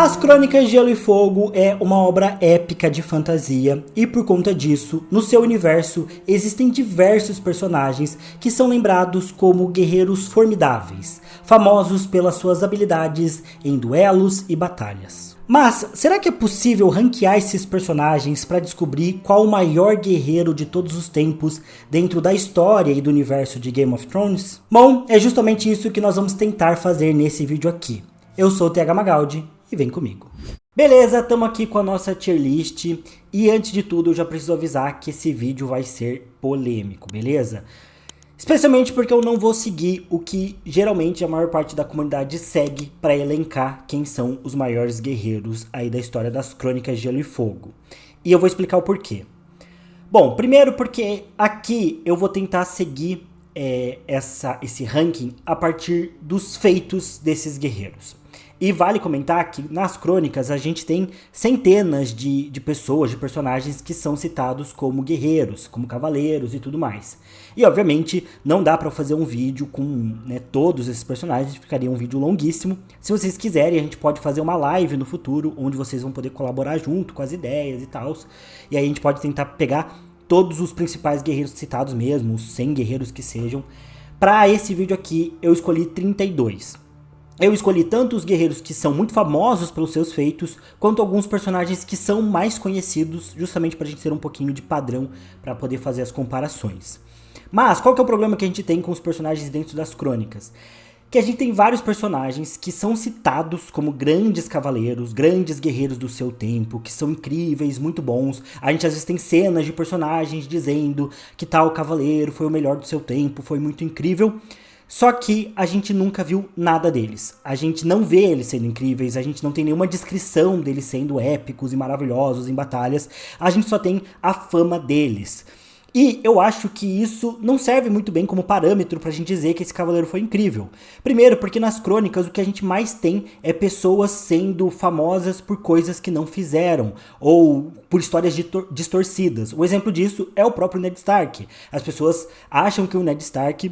As Crônicas de Gelo e Fogo é uma obra épica de fantasia e por conta disso, no seu universo existem diversos personagens que são lembrados como guerreiros formidáveis, famosos pelas suas habilidades em duelos e batalhas. Mas será que é possível ranquear esses personagens para descobrir qual o maior guerreiro de todos os tempos dentro da história e do universo de Game of Thrones? Bom, é justamente isso que nós vamos tentar fazer nesse vídeo aqui. Eu sou o TH Magaldi e vem comigo. Beleza, estamos aqui com a nossa tier list e antes de tudo eu já preciso avisar que esse vídeo vai ser polêmico, beleza? Especialmente porque eu não vou seguir o que geralmente a maior parte da comunidade segue para elencar quem são os maiores guerreiros aí da história das Crônicas de Gelo e Fogo. E eu vou explicar o porquê. Bom, primeiro porque aqui eu vou tentar seguir esse ranking a partir dos feitos desses guerreiros. E vale comentar que nas crônicas a gente tem centenas de pessoas, de personagens que são citados como guerreiros, como cavaleiros e tudo mais. E obviamente não dá pra fazer um vídeo com todos esses personagens, ficaria um vídeo longuíssimo. Se vocês quiserem a gente pode fazer uma live no futuro, onde vocês vão poder colaborar junto com as ideias e tal. E aí a gente pode tentar pegar todos os principais guerreiros citados mesmo, os 100 guerreiros que sejam. Pra esse vídeo aqui eu escolhi 32. Eu escolhi tanto os guerreiros que são muito famosos pelos seus feitos, quanto alguns personagens que são mais conhecidos, justamente pra gente ter um pouquinho de padrão para poder fazer as comparações. Mas qual que é o problema que a gente tem com os personagens dentro das crônicas? Que a gente tem vários personagens que são citados como grandes cavaleiros, grandes guerreiros do seu tempo, que são incríveis, muito bons. A gente às vezes tem cenas de personagens dizendo que tal cavaleiro foi o melhor do seu tempo, foi muito incrível. Só que a gente nunca viu nada deles. A gente não vê eles sendo incríveis, a gente não tem nenhuma descrição deles sendo épicos e maravilhosos em batalhas. A gente só tem a fama deles. E eu acho que isso não serve muito bem como parâmetro pra gente dizer que esse cavaleiro foi incrível. Primeiro, porque nas crônicas o que a gente mais tem é pessoas sendo famosas por coisas que não fizeram, ou por histórias distorcidas. O exemplo disso é o próprio Ned Stark. As pessoas acham que o Ned Stark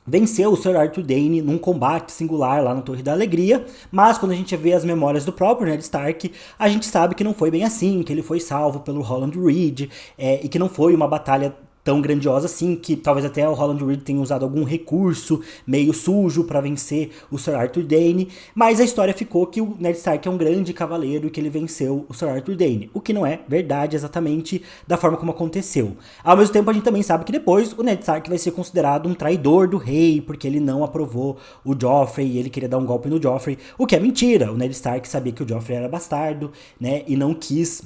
venceu o Sir Arthur Dayne num combate singular lá na Torre da Alegria, mas quando a gente vê as memórias do próprio Ned Stark, a gente sabe que não foi bem assim, que ele foi salvo pelo Rolland Reed, e que não foi uma batalha tão grandiosa assim, que talvez até o Rolland Reed tenha usado algum recurso meio sujo para vencer o Sir Arthur Dayne, mas a história ficou que o Ned Stark é um grande cavaleiro e que ele venceu o Sir Arthur Dayne, o que não é verdade exatamente da forma como aconteceu. Ao mesmo tempo a gente também sabe que depois o Ned Stark vai ser considerado um traidor do rei, porque ele não aprovou o Joffrey e ele queria dar um golpe no Joffrey, o que é mentira. O Ned Stark sabia que o Joffrey era bastardo, e não quis,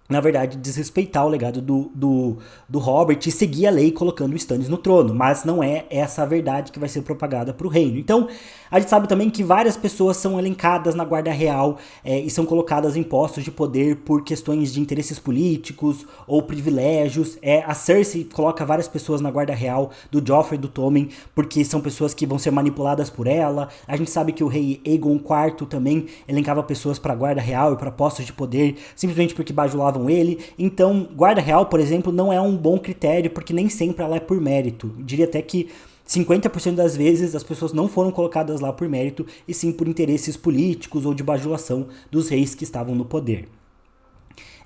na verdade, desrespeitar o legado do Robert e seguir a lei colocando o Stannis no trono, mas não é essa a verdade que vai ser propagada para o reino. Então, a gente sabe também que várias pessoas são elencadas na guarda real e são colocadas em postos de poder por questões de interesses políticos ou privilégios. A Cersei coloca várias pessoas na guarda real do Joffrey e do Tommen porque são pessoas que vão ser manipuladas por ela. A gente sabe que o rei Aegon IV também elencava pessoas para a guarda real e para postos de poder simplesmente porque bajulavam ele. Então, guarda real, por exemplo, não é um bom critério porque nem sempre ela é por mérito. Eu diria até que 50% das vezes as pessoas não foram colocadas lá por mérito e sim por interesses políticos ou de bajulação dos reis que estavam no poder.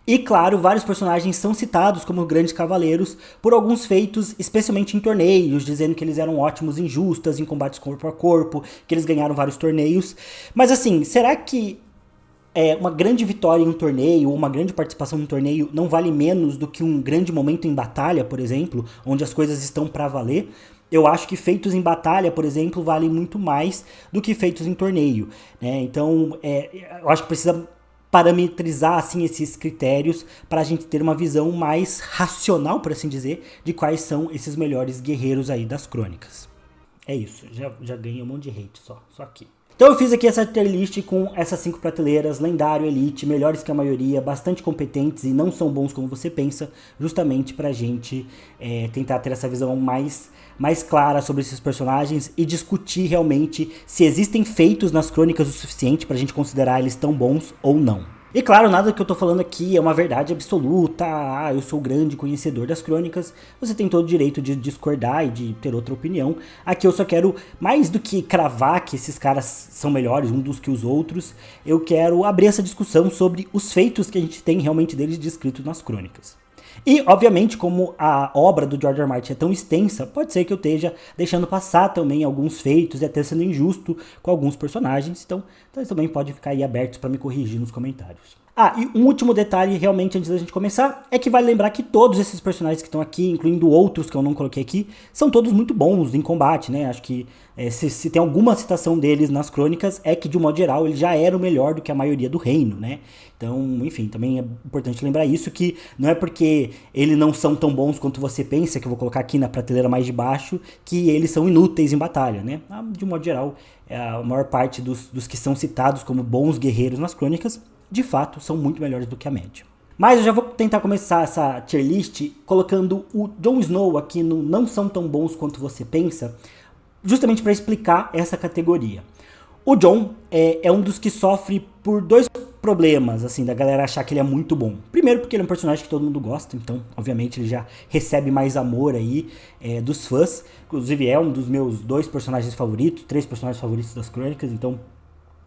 E claro, vários personagens são citados como grandes cavaleiros por alguns feitos, especialmente em torneios, dizendo que eles eram ótimos em justas, em combates corpo a corpo, que eles ganharam vários torneios. Mas assim, será que uma grande vitória em um torneio, ou uma grande participação em um torneio não vale menos do que um grande momento em batalha, por exemplo, onde as coisas estão pra valer? Eu acho que feitos em batalha, por exemplo, valem muito mais do que feitos em torneio, Então, eu acho que precisa parametrizar assim, esses critérios para a gente ter uma visão mais racional, por assim dizer, de quais são esses melhores guerreiros aí das crônicas. É isso, já ganhei um monte de hate só aqui. Então eu fiz aqui essa tier list com essas 5 prateleiras, lendário, elite, melhores que a maioria, bastante competentes e não são bons como você pensa, justamente pra gente tentar ter essa visão mais clara sobre esses personagens e discutir realmente se existem feitos nas crônicas o suficiente pra gente considerar eles tão bons ou não. E claro, nada que eu tô falando aqui é uma verdade absoluta, eu sou o grande conhecedor das crônicas, você tem todo o direito de discordar e de ter outra opinião. Aqui eu só quero, mais do que cravar que esses caras são melhores uns dos que os outros, eu quero abrir essa discussão sobre os feitos que a gente tem realmente deles descritos nas crônicas. E, obviamente, como a obra do George R. R. Martin é tão extensa, pode ser que eu esteja deixando passar também alguns feitos e até sendo injusto com alguns personagens, então eles também podem ficar aí abertos para me corrigir nos comentários. E um último detalhe, realmente, antes da gente começar, é que vale lembrar que todos esses personagens que estão aqui, incluindo outros que eu não coloquei aqui, são todos muito bons em combate, né? Acho que se tem alguma citação deles nas crônicas, é que, de um modo geral, ele já era o melhor do que a maioria do reino, né? Então, enfim, também é importante lembrar isso, que não é porque eles não são tão bons quanto você pensa, que eu vou colocar aqui na prateleira mais de baixo, que eles são inúteis em batalha, né? De um modo geral, a maior parte dos que são citados como bons guerreiros nas crônicas, de fato, são muito melhores do que a média. Mas eu já vou tentar começar essa tier list colocando o Jon Snow aqui no não são tão bons quanto você pensa, justamente para explicar essa categoria. O Jon é um dos que sofre por dois problemas, assim, da galera achar que ele é muito bom. Primeiro porque ele é um personagem que todo mundo gosta, então, obviamente, ele já recebe mais amor aí dos fãs. Inclusive, é um dos meus 2 personagens favoritos, 3 personagens favoritos das crônicas, então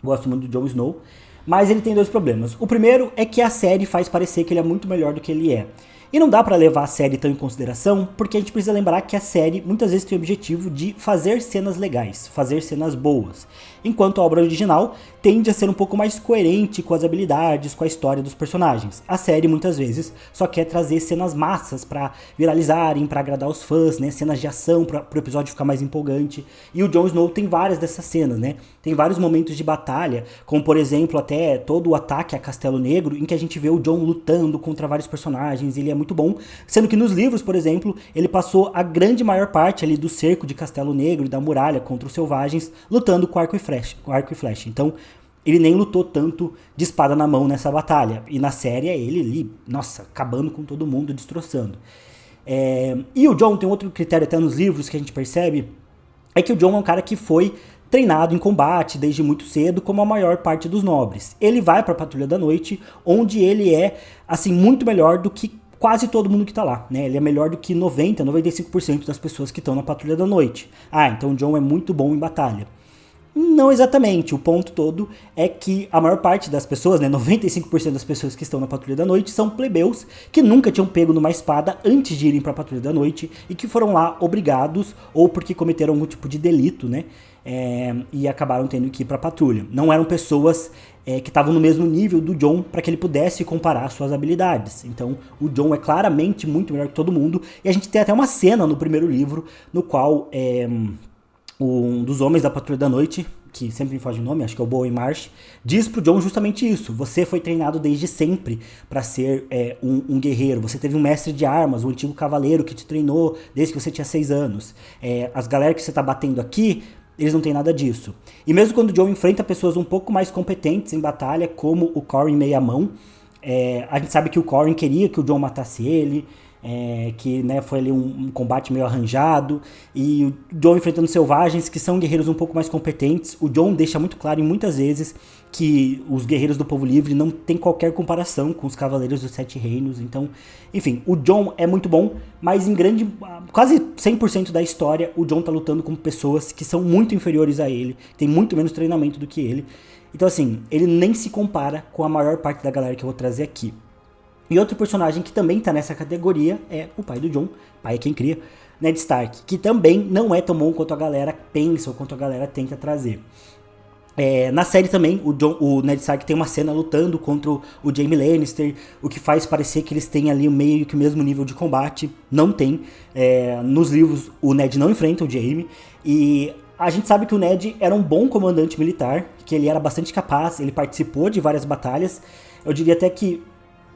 gosto muito do Jon Snow. Mas ele tem 2 problemas. O primeiro é que a série faz parecer que ele é muito melhor do que ele é. E não dá pra levar a série tão em consideração, porque a gente precisa lembrar que a série muitas vezes tem o objetivo de fazer cenas legais, fazer cenas boas. Enquanto a obra original tende a ser um pouco mais coerente com as habilidades, com a história dos personagens. A série muitas vezes só quer trazer cenas massas pra viralizarem, pra agradar os fãs, né? Cenas de ação pro episódio ficar mais empolgante. E o Jon Snow tem várias dessas cenas, né? Tem vários momentos de batalha, como por exemplo até todo o ataque a Castelo Negro, em que a gente vê o Jon lutando contra vários personagens, ele é muito bom, sendo que nos livros, por exemplo, ele passou a grande maior parte ali do cerco de Castelo Negro e da muralha contra os selvagens, lutando com arco e flecha. Então, ele nem lutou tanto de espada na mão nessa batalha. E na série é ele ali, nossa, acabando com todo mundo, destroçando. E o Jon tem outro critério até nos livros que a gente percebe, é que o Jon é um cara que foi treinado em combate desde muito cedo, como a maior parte dos nobres. Ele vai para a Patrulha da Noite, onde ele é assim muito melhor do que quase todo mundo que tá lá, né? Ele é melhor do que 95% das pessoas que estão na Patrulha da Noite. Então o Jon é muito bom em batalha. Não exatamente, o ponto todo é que a maior parte das pessoas, né, 95% das pessoas que estão na Patrulha da Noite são plebeus que nunca tinham pego numa espada antes de irem pra Patrulha da Noite e que foram lá obrigados ou porque cometeram algum tipo de delito, né, e acabaram tendo que ir pra patrulha. Não eram pessoas que estavam no mesmo nível do Jon para que ele pudesse comparar suas habilidades. Então o Jon é claramente muito melhor que todo mundo e a gente tem até uma cena no primeiro livro no qual um dos homens da Patrulha da Noite, que sempre me foge o nome, acho que é o Bowen Marsh, diz pro Jon justamente isso: você foi treinado desde sempre para ser um guerreiro, você teve um mestre de armas, um antigo cavaleiro que te treinou desde que você tinha 6 anos. As galera que você tá batendo aqui, eles não têm nada disso. E mesmo quando o Jon enfrenta pessoas um pouco mais competentes em batalha, como o Corryn Meia-Mão, a gente sabe que o Corryn queria que o Jon matasse ele, que, né, foi ali um combate meio arranjado, e o Jon enfrentando selvagens que são guerreiros um pouco mais competentes. O Jon deixa muito claro em muitas vezes que os guerreiros do Povo Livre não tem qualquer comparação com os Cavaleiros dos Sete Reinos. Então, enfim, o Jon é muito bom, mas em quase 100% da história, o Jon tá lutando com pessoas que são muito inferiores a ele, tem muito menos treinamento do que ele. Então, assim, ele nem se compara com a maior parte da galera que eu vou trazer aqui. E outro personagem que também tá nessa categoria é o pai do Jon, pai é quem cria, Ned Stark, que também não é tão bom quanto a galera pensa ou quanto a galera tenta trazer. Na série também, o Ned Stark tem uma cena lutando contra o Jaime Lannister, o que faz parecer que eles têm ali meio que o mesmo nível de combate. Não tem. Nos livros, o Ned não enfrenta o Jaime, e a gente sabe que o Ned era um bom comandante militar, que ele era bastante capaz, ele participou de várias batalhas. Eu diria até que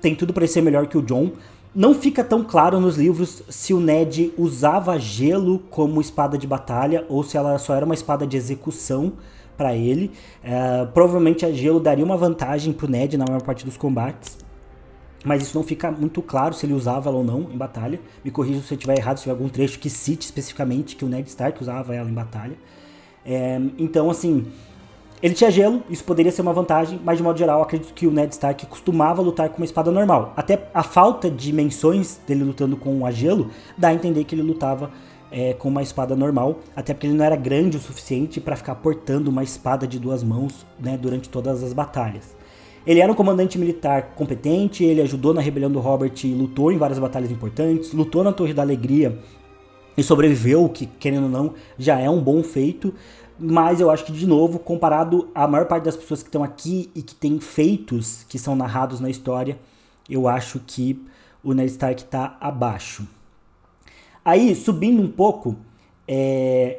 tem tudo para ser melhor que o Jon. Não fica tão claro nos livros se o Ned usava gelo como espada de batalha ou se ela só era uma espada de execução para ele. Provavelmente a gelo daria uma vantagem pro Ned na maior parte dos combates, mas isso não fica muito claro se ele usava ela ou não em batalha. Me corrija se eu estiver errado, se tiver algum trecho que cite especificamente que o Ned Stark usava ela em batalha. Então, assim, Ele tinha gelo, isso poderia ser uma vantagem, mas de modo geral, acredito que o Ned Stark costumava lutar com uma espada normal. Até a falta de menções dele lutando com a gelo dá a entender que ele lutava com uma espada normal, até porque ele não era grande o suficiente para ficar portando uma espada de 2 mãos, né, durante todas as batalhas. Ele era um comandante militar competente, ele ajudou na rebelião do Robert e lutou em várias batalhas importantes, lutou na Torre da Alegria e sobreviveu, que querendo ou não já é um bom feito. Mas eu acho que, de novo, comparado à maior parte das pessoas que estão aqui e que tem feitos que são narrados na história, eu acho que o Ned Stark está abaixo. Aí, subindo um pouco,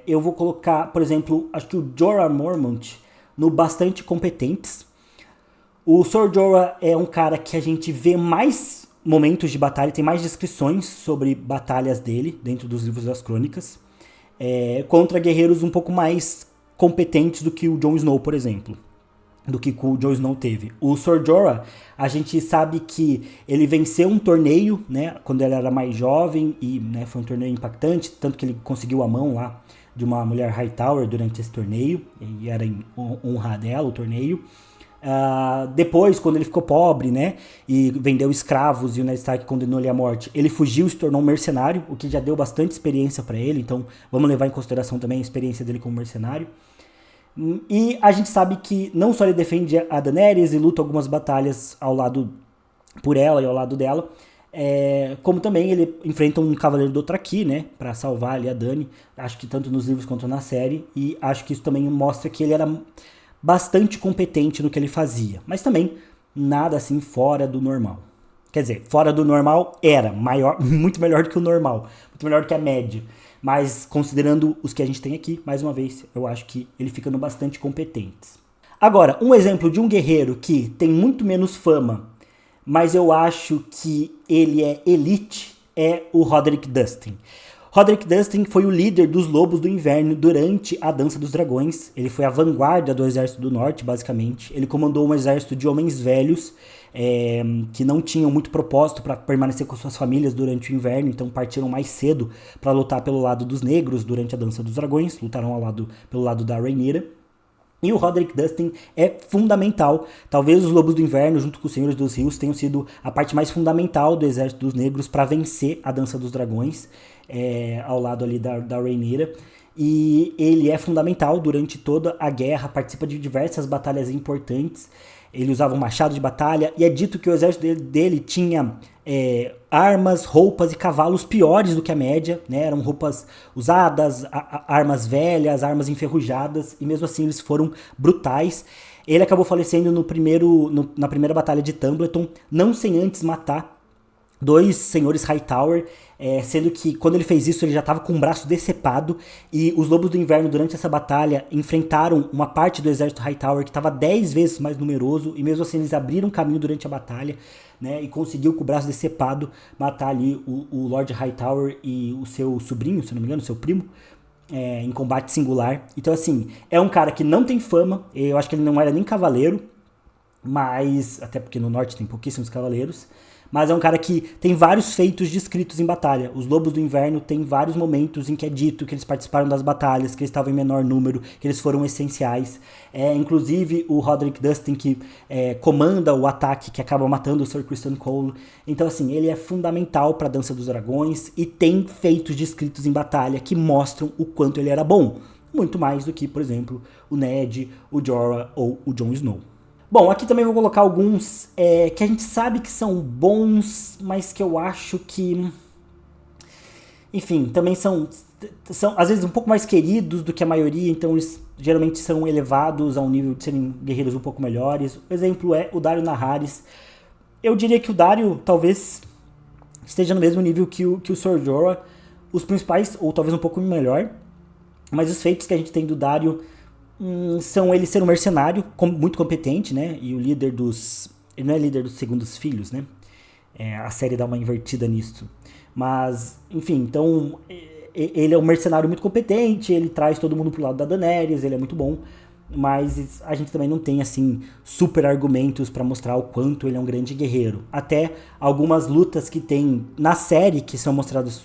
eu vou colocar, por exemplo, acho que o Jorah Mormont no bastante competentes. O Sir Jorah é um cara que a gente vê mais momentos de batalha, tem mais descrições sobre batalhas dele dentro dos livros das crônicas, contra guerreiros um pouco mais competentes do que o Jon Snow, por exemplo, do que o Jon Snow teve. O Sir Jorah, a gente sabe que ele venceu um torneio, né, quando ele era mais jovem, e né, foi um torneio impactante, tanto que ele conseguiu a mão lá de uma mulher Hightower durante esse torneio, e era em honra dela o torneio. Depois, quando ele ficou pobre, né, e vendeu escravos e o Ned Stark condenou ele à morte, ele fugiu e se tornou um mercenário, o que já deu bastante experiência para ele, então vamos levar em consideração também a experiência dele como mercenário. E a gente sabe que não só ele defende a Daenerys e luta algumas batalhas ao lado por ela e ao lado dela, como também ele enfrenta um Cavaleiro Dothraki, né, para salvar ali a Dany, acho que tanto nos livros quanto na série, e acho que isso também mostra que ele era bastante competente no que ele fazia, mas também nada assim fora do normal. Quer dizer, fora do normal era maior, muito melhor do que o normal, muito melhor do que a média. Mas considerando os que a gente tem aqui, mais uma vez, eu acho que ele fica no bastante competentes. Agora, um exemplo de um guerreiro que tem muito menos fama, mas eu acho que ele é elite, é o Roderick Dustin. Roderick Dustin foi o líder dos Lobos do Inverno durante a Dança dos Dragões. Ele foi a vanguarda do Exército do Norte, basicamente. Ele comandou um exército de homens velhos que não tinham muito propósito para permanecer com suas famílias durante o inverno, então partiram mais cedo para lutar pelo lado dos negros durante a Dança dos Dragões, lutaram pelo lado da Rhaenyra. E o Roderick Dustin é fundamental. Talvez os Lobos do Inverno, junto com os Senhores dos Rios, tenham sido a parte mais fundamental do Exército dos Negros para vencer a Dança dos Dragões, ao lado ali da Rhaenyra. E ele é fundamental durante toda a guerra, participa de diversas batalhas importantes. Ele usava um machado de batalha, e é dito que o exército dele tinha armas, roupas e cavalos piores do que a média, né? Eram roupas usadas, armas velhas, armas enferrujadas, e mesmo assim eles foram brutais. Ele acabou falecendo na primeira batalha de Tumbleton, não sem antes matar 2 senhores Hightower, sendo que quando ele fez isso ele já estava com o braço decepado, e os Lobos do Inverno durante essa batalha enfrentaram uma parte do exército Hightower que estava 10 vezes mais numeroso, e mesmo assim eles abriram caminho durante a batalha, né, e conseguiu com o braço decepado matar ali o Lord Hightower e o seu sobrinho, se não me engano, seu primo, em combate singular. Então assim, é um cara que não tem fama, eu acho que ele não era nem cavaleiro, mas até porque no norte tem pouquíssimos cavaleiros, mas é um cara que tem vários feitos descritos em batalha. Os Lobos do Inverno tem vários momentos em que é dito que eles participaram das batalhas, que eles estavam em menor número, que eles foram essenciais. Inclusive o Roderick Dustin que comanda o ataque que acaba matando o Sir Criston Cole. Então assim, ele é fundamental para a Dança dos Dragões e tem feitos descritos em batalha que mostram o quanto ele era bom. Muito mais do que, por exemplo, o Ned, o Jorah ou o Jon Snow. Bom, aqui também vou colocar alguns que a gente sabe que são bons, mas que eu acho que, enfim, também são às vezes um pouco mais queridos do que a maioria, então eles geralmente são elevados a um nível de serem guerreiros um pouco melhores. O exemplo é o Daario Naharis. Eu diria que o Daario talvez esteja no mesmo nível que o Sir Jorah, os principais, ou talvez um pouco melhor, mas os feitos que a gente tem do Daario são ele ser um mercenário muito competente, né? E o líder ele não é líder dos segundos filhos, né? A série dá uma invertida nisso. Mas, enfim, então ele é um mercenário muito competente, ele traz todo mundo pro lado da Daenerys, ele é muito bom. Mas a gente também não tem, assim, super argumentos pra mostrar o quanto ele é um grande guerreiro. Até algumas lutas que tem na série que são mostradas,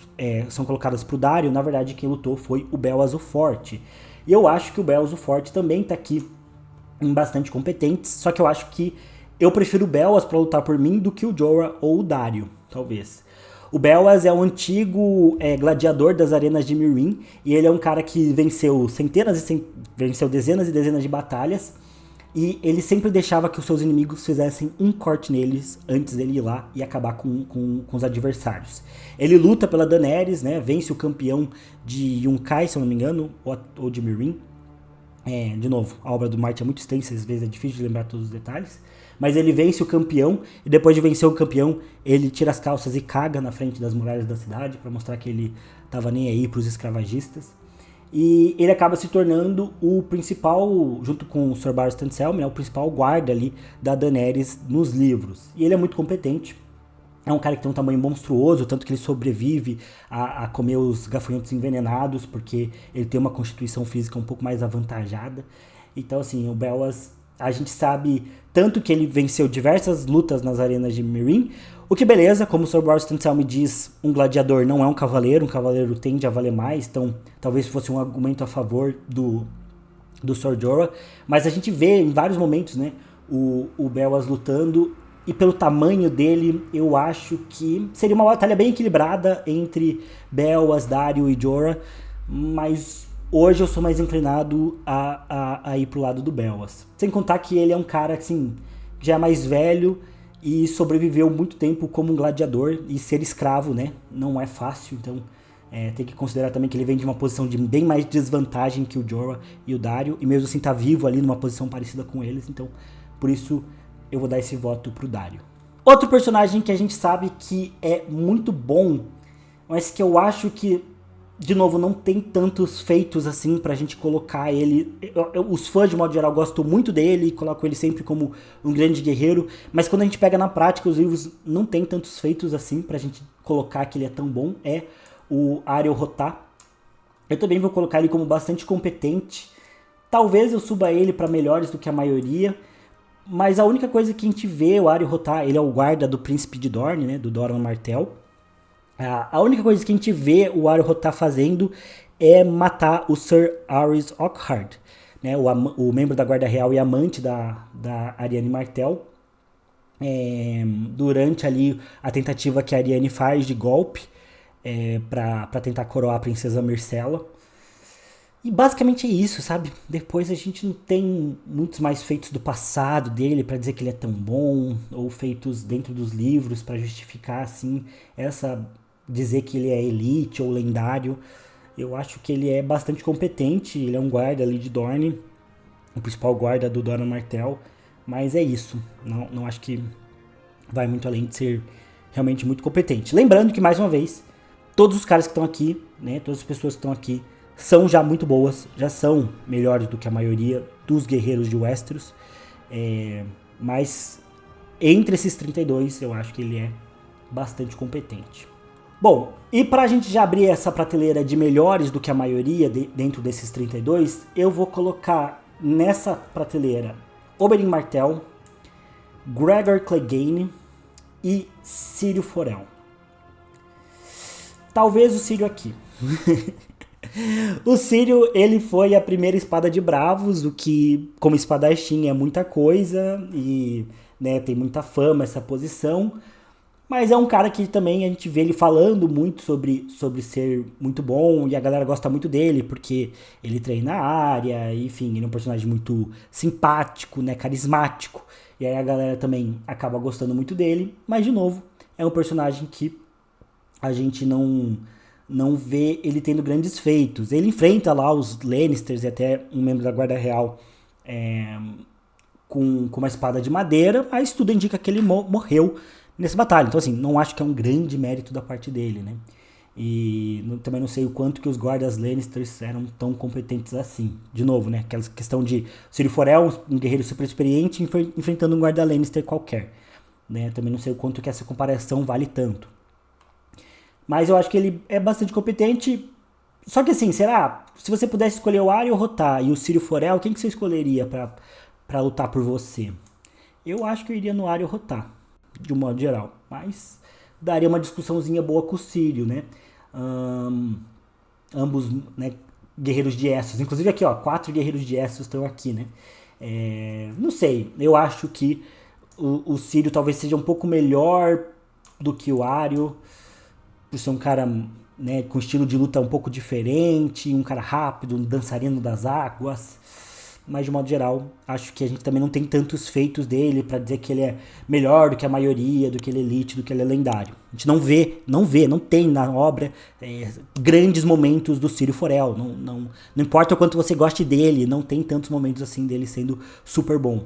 são colocadas pro Daario, na verdade quem lutou foi o Bel Azul Forte. E eu acho que o Bel Azul Forte também tá aqui bastante competentes, só que eu acho que eu prefiro o Belwas pra lutar por mim do que o Jorah ou o Daario, talvez. O Belwas é um antigo gladiador das arenas de Meereen, e ele é um cara que venceu venceu dezenas e dezenas de batalhas, e ele sempre deixava que os seus inimigos fizessem um corte neles antes dele ir lá e acabar com os adversários. Ele luta pela Daenerys, né? Vence o campeão de Yunkai, se eu não me engano, ou de Meereen. De novo, a obra do Martin é muito extensa, às vezes é difícil de lembrar todos os detalhes. Mas ele vence o campeão, e depois de vencer o campeão, ele tira as calças e caga na frente das muralhas da cidade, para mostrar que ele tava nem aí pros escravagistas. E ele acaba se tornando o principal, junto com o Sir Barristan Selmy, né, o principal guarda ali da Daenerys nos livros. E ele é muito competente. É um cara que tem um tamanho monstruoso, tanto que ele sobrevive a comer os gafanhotos envenenados, porque ele tem uma constituição física um pouco mais avantajada. Então, assim, o Belwas, a gente sabe tanto que ele venceu diversas lutas nas arenas de Meereen, o que beleza, como o Sir Barristan Selmy diz, um gladiador não é um cavaleiro tende a valer mais, então talvez fosse um argumento a favor do Sir Jorah, mas a gente vê em vários momentos, né, o Belwas lutando, e pelo tamanho dele, eu acho que seria uma batalha bem equilibrada entre Belwas, Daario e Jorah, mas hoje eu sou mais inclinado a ir pro lado do Belwas. Sem contar que ele é um cara, assim, que já é mais velho e sobreviveu muito tempo como um gladiador, e ser escravo, né, não é fácil, então tem que considerar também que ele vem de uma posição de bem mais desvantagem que o Jorah e o Daario, e mesmo assim tá vivo ali numa posição parecida com eles, então por isso eu vou dar esse voto pro Daario. Outro personagem que a gente sabe que é muito bom, mas que eu acho que, de novo, não tem tantos feitos assim pra gente colocar ele. Os fãs, de modo geral, gostam muito dele e colocam ele sempre como um grande guerreiro, mas quando a gente pega na prática, os livros não tem tantos feitos assim pra gente colocar que ele é tão bom. É o Areo Hotah. Eu também vou colocar ele como bastante competente. Talvez eu suba ele pra melhores do que a maioria, mas a única coisa que a gente vê o Areo Hotah, ele é o guarda do príncipe de Dorne, né, do Doran Martell. A única coisa que a gente vê o Areo Hotah fazendo é matar o Sir Aerys Oakheart, né, o membro da Guarda Real e amante da Arianne Martell, durante ali a tentativa que a Arianne faz de golpe para tentar coroar a princesa Myrcella. E basicamente é isso, sabe? Depois a gente não tem muitos mais feitos do passado dele pra dizer que ele é tão bom, ou feitos dentro dos livros pra justificar, assim, dizer que ele é elite ou lendário. Eu acho que ele é bastante competente, ele é um guarda ali de Dorne, o principal guarda do Doran Martell, mas é isso. Não acho que vai muito além de ser realmente muito competente. Lembrando que, mais uma vez, todos os caras que estão aqui, né, todas as pessoas que estão aqui, são já muito boas, já são melhores do que a maioria dos guerreiros de Westeros, mas entre esses 32 eu acho que ele é bastante competente. Bom, e pra gente já abrir essa prateleira de melhores do que a maioria dentro desses 32, eu vou colocar nessa prateleira Oberyn Martell, Gregor Clegane e Syrio Forel. Talvez o Syrio aqui. O Syrio, ele foi a primeira espada de bravos, o que, como espadachim, é muita coisa e, né, tem muita fama essa posição, mas é um cara que também a gente vê ele falando muito sobre ser muito bom, e a galera gosta muito dele porque ele treina a área, enfim, ele é um personagem muito simpático, né, carismático, e aí a galera também acaba gostando muito dele, mas de novo, é um personagem que a gente não vê ele tendo grandes feitos. Ele enfrenta lá os Lannisters e até um membro da Guarda Real com uma espada de madeira, mas tudo indica que ele morreu nessa batalha. Então, assim, não acho que é um grande mérito da parte dele, né? E também não sei o quanto que os guardas Lannisters eram tão competentes assim. De novo, né? Aquela questão de Syrio Forel, um guerreiro super experiente, enfrentando um guarda Lannister qualquer. Né? Também não sei o quanto que essa comparação vale tanto. Mas eu acho que ele é bastante competente. Só que assim, será? Se você pudesse escolher o Areo Hotah e o Syrio Forel, quem que você escolheria pra lutar por você? Eu acho que eu iria no Areo Hotah, de um modo geral. Mas daria uma discussãozinha boa com o Syrio, né? Ambos, né, guerreiros de Essos. Inclusive aqui, ó, 4 guerreiros de Essos estão aqui, né? Não sei, eu acho que o Círio talvez seja um pouco melhor do que o Aryo, por ser um cara, né, com estilo de luta um pouco diferente, um cara rápido, um dançarino das águas. Mas de modo geral, acho que a gente também não tem tantos feitos dele pra dizer que ele é melhor do que a maioria, do que ele é elite, do que ele é lendário. A gente não tem na obra grandes momentos do Círio Forel. Não importa o quanto você goste dele, não tem tantos momentos assim dele sendo super bom.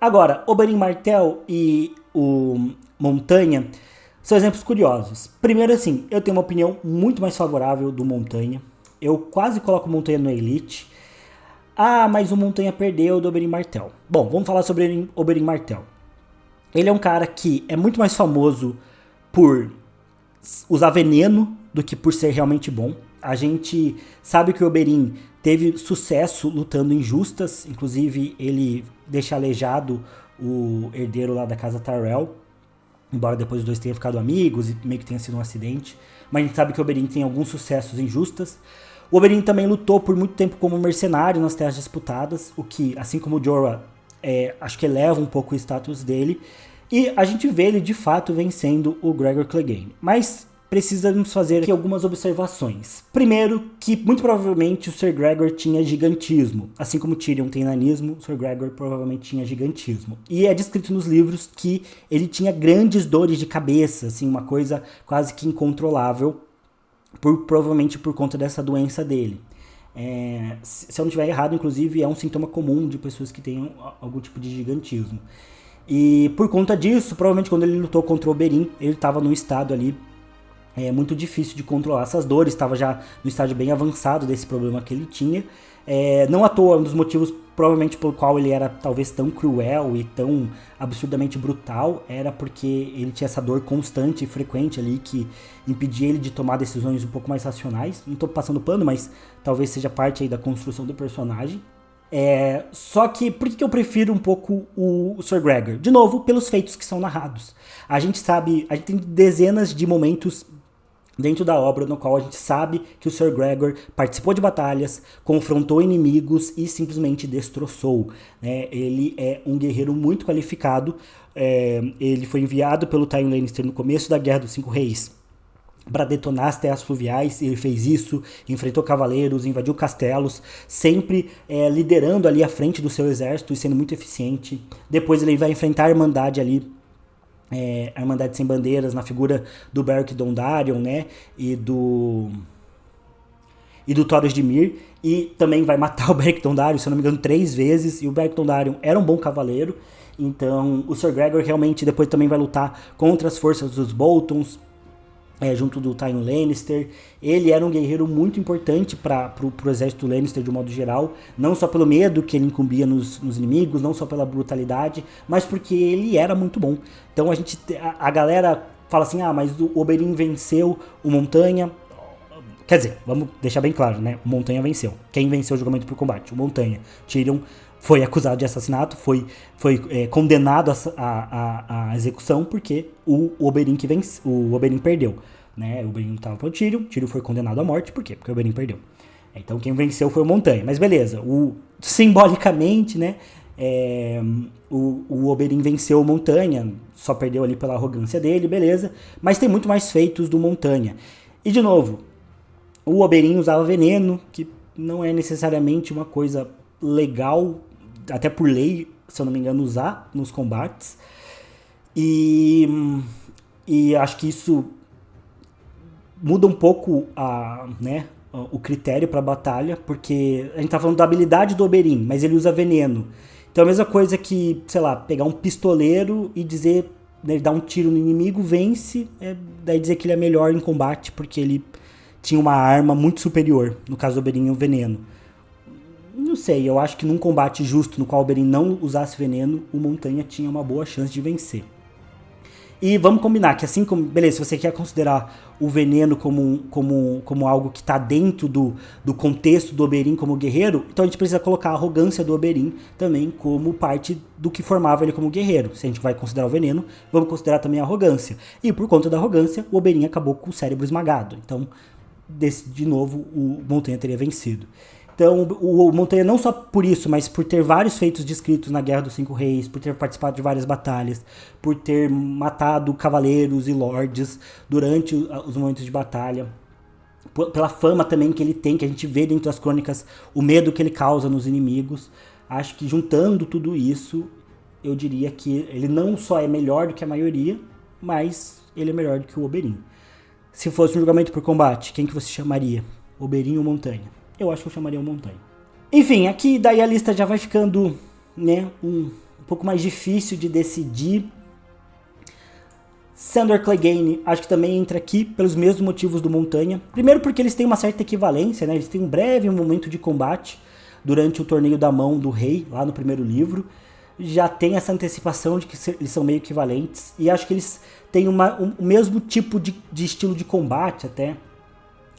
Agora, Oberyn Martell e o Montanha são exemplos curiosos. Primeiro, assim, eu tenho uma opinião muito mais favorável do Montanha. Eu quase coloco o Montanha no Elite. Ah, mas o Montanha perdeu do Oberyn Martell. Bom, vamos falar sobre Oberyn Martell. Ele é um cara que é muito mais famoso por usar veneno do que por ser realmente bom. A gente sabe que o Oberyn teve sucesso lutando em justas, inclusive ele deixa aleijado o herdeiro lá da casa Tyrell, embora depois os dois tenham ficado amigos e meio que tenha sido um acidente. Mas a gente sabe que o Oberyn tem alguns sucessos em justas. O Oberyn também lutou por muito tempo como mercenário nas terras disputadas, o que, assim como o Jorah, acho que eleva um pouco o status dele. E a gente vê ele, de fato, vencendo o Gregor Clegane. Mas precisamos fazer aqui algumas observações. Primeiro, que muito provavelmente o Ser Gregor tinha gigantismo. Assim como Tyrion tem nanismo, o Ser Gregor provavelmente tinha gigantismo. E é descrito nos livros que ele tinha grandes dores de cabeça, assim, uma coisa quase que incontrolável, provavelmente por conta dessa doença dele. Se eu não estiver errado, inclusive, é um sintoma comum de pessoas que tenham algum tipo de gigantismo. E por conta disso, provavelmente quando ele lutou contra o Oberyn, ele estava num estado ali muito difícil de controlar essas dores, estava já no estágio bem avançado desse problema que ele tinha. Não à toa, um dos motivos provavelmente pelo qual ele era talvez tão cruel e tão absurdamente brutal era porque ele tinha essa dor constante e frequente ali que impedia ele de tomar decisões um pouco mais racionais. Não estou passando pano, mas talvez seja parte aí da construção do personagem. Só que por que eu prefiro um pouco o Ser Gregor? De novo, pelos feitos que são narrados. A gente tem dezenas de momentos dentro da obra no qual a gente sabe que o Ser Gregor participou de batalhas, confrontou inimigos e simplesmente destroçou. Ele é um guerreiro muito qualificado. Ele foi enviado pelo Tywin Lannister no começo da Guerra dos Cinco Reis para detonar as terras fluviais. Ele fez isso, enfrentou cavaleiros, invadiu castelos, sempre liderando ali à frente do seu exército e sendo muito eficiente. Depois ele vai enfrentar a Irmandade ali, a Irmandade Sem Bandeiras, na figura do Beric Dondarrion, né, e do Thoros de Myr, e também vai matar o Beric Dondarrion, se eu não me engano, 3 vezes, e o Beric Dondarrion era um bom cavaleiro. Então o Ser Gregor realmente depois também vai lutar contra as forças dos Boltons, junto do Tywin Lannister. Ele era um guerreiro muito importante para o exército Lannister de um modo geral, não só pelo medo que ele incumbia nos inimigos, não só pela brutalidade, mas porque ele era muito bom. Então a galera fala assim, mas o Oberyn venceu o Montanha. Quer dizer, vamos deixar bem claro, né? O Montanha venceu. Quem venceu o julgamento por combate? O Montanha. Tyrion foi acusado de assassinato, foi condenado à execução porque o Oberyn perdeu. Né? O Oberyn estava para o Tyrion foi condenado à morte, por quê? Porque o Oberyn perdeu. Então quem venceu foi o Montanha. Mas beleza, simbolicamente, né? O Oberyn venceu o Montanha, só perdeu ali pela arrogância dele, beleza. Mas tem muito mais feitos do Montanha. E de novo, o Oberyn usava veneno, que não é necessariamente uma coisa legal, até por lei, se eu não me engano, usar nos combates. E acho que isso muda um pouco o critério para a batalha, porque a gente tá falando da habilidade do Oberyn, mas ele usa veneno. Então é a mesma coisa que, sei lá, pegar um pistoleiro e dizer, né, ele dá um tiro no inimigo, vence, daí dizer que ele é melhor em combate porque ele tinha uma arma muito superior, no caso do Oberyn, o veneno. Não sei, eu acho que num combate justo no qual o Oberyn não usasse veneno, o Montanha tinha uma boa chance de vencer. E vamos combinar que assim como... Beleza, se você quer considerar o veneno como algo que está dentro do contexto do Oberyn como guerreiro, então a gente precisa colocar a arrogância do Oberyn também como parte do que formava ele como guerreiro. Se a gente vai considerar o veneno, vamos considerar também a arrogância. E por conta da arrogância, o Oberyn acabou com o cérebro esmagado. Então, de novo, o Montanha teria vencido. Então, o Montanha não só por isso, mas por ter vários feitos descritos na Guerra dos Cinco Reis, por ter participado de várias batalhas, por ter matado cavaleiros e lords durante os momentos de batalha, pela fama também que ele tem, que a gente vê dentro das crônicas, o medo que ele causa nos inimigos. Acho que juntando tudo isso, eu diria que ele não só é melhor do que a maioria, mas ele é melhor do que o Oberyn. Se fosse um julgamento por combate, quem que você chamaria? Oberyn ou Montanha? Eu acho que eu chamaria o Montanha. Enfim, aqui daí a lista já vai ficando, né, um pouco mais difícil de decidir. Sandor Clegane acho que também entra aqui pelos mesmos motivos do Montanha. Primeiro porque eles têm uma certa equivalência, né? Eles têm um breve momento de combate durante o Torneio da Mão do Rei, lá no primeiro livro. Já tem essa antecipação de que eles são meio equivalentes. E acho que eles têm o mesmo tipo de estilo de combate até.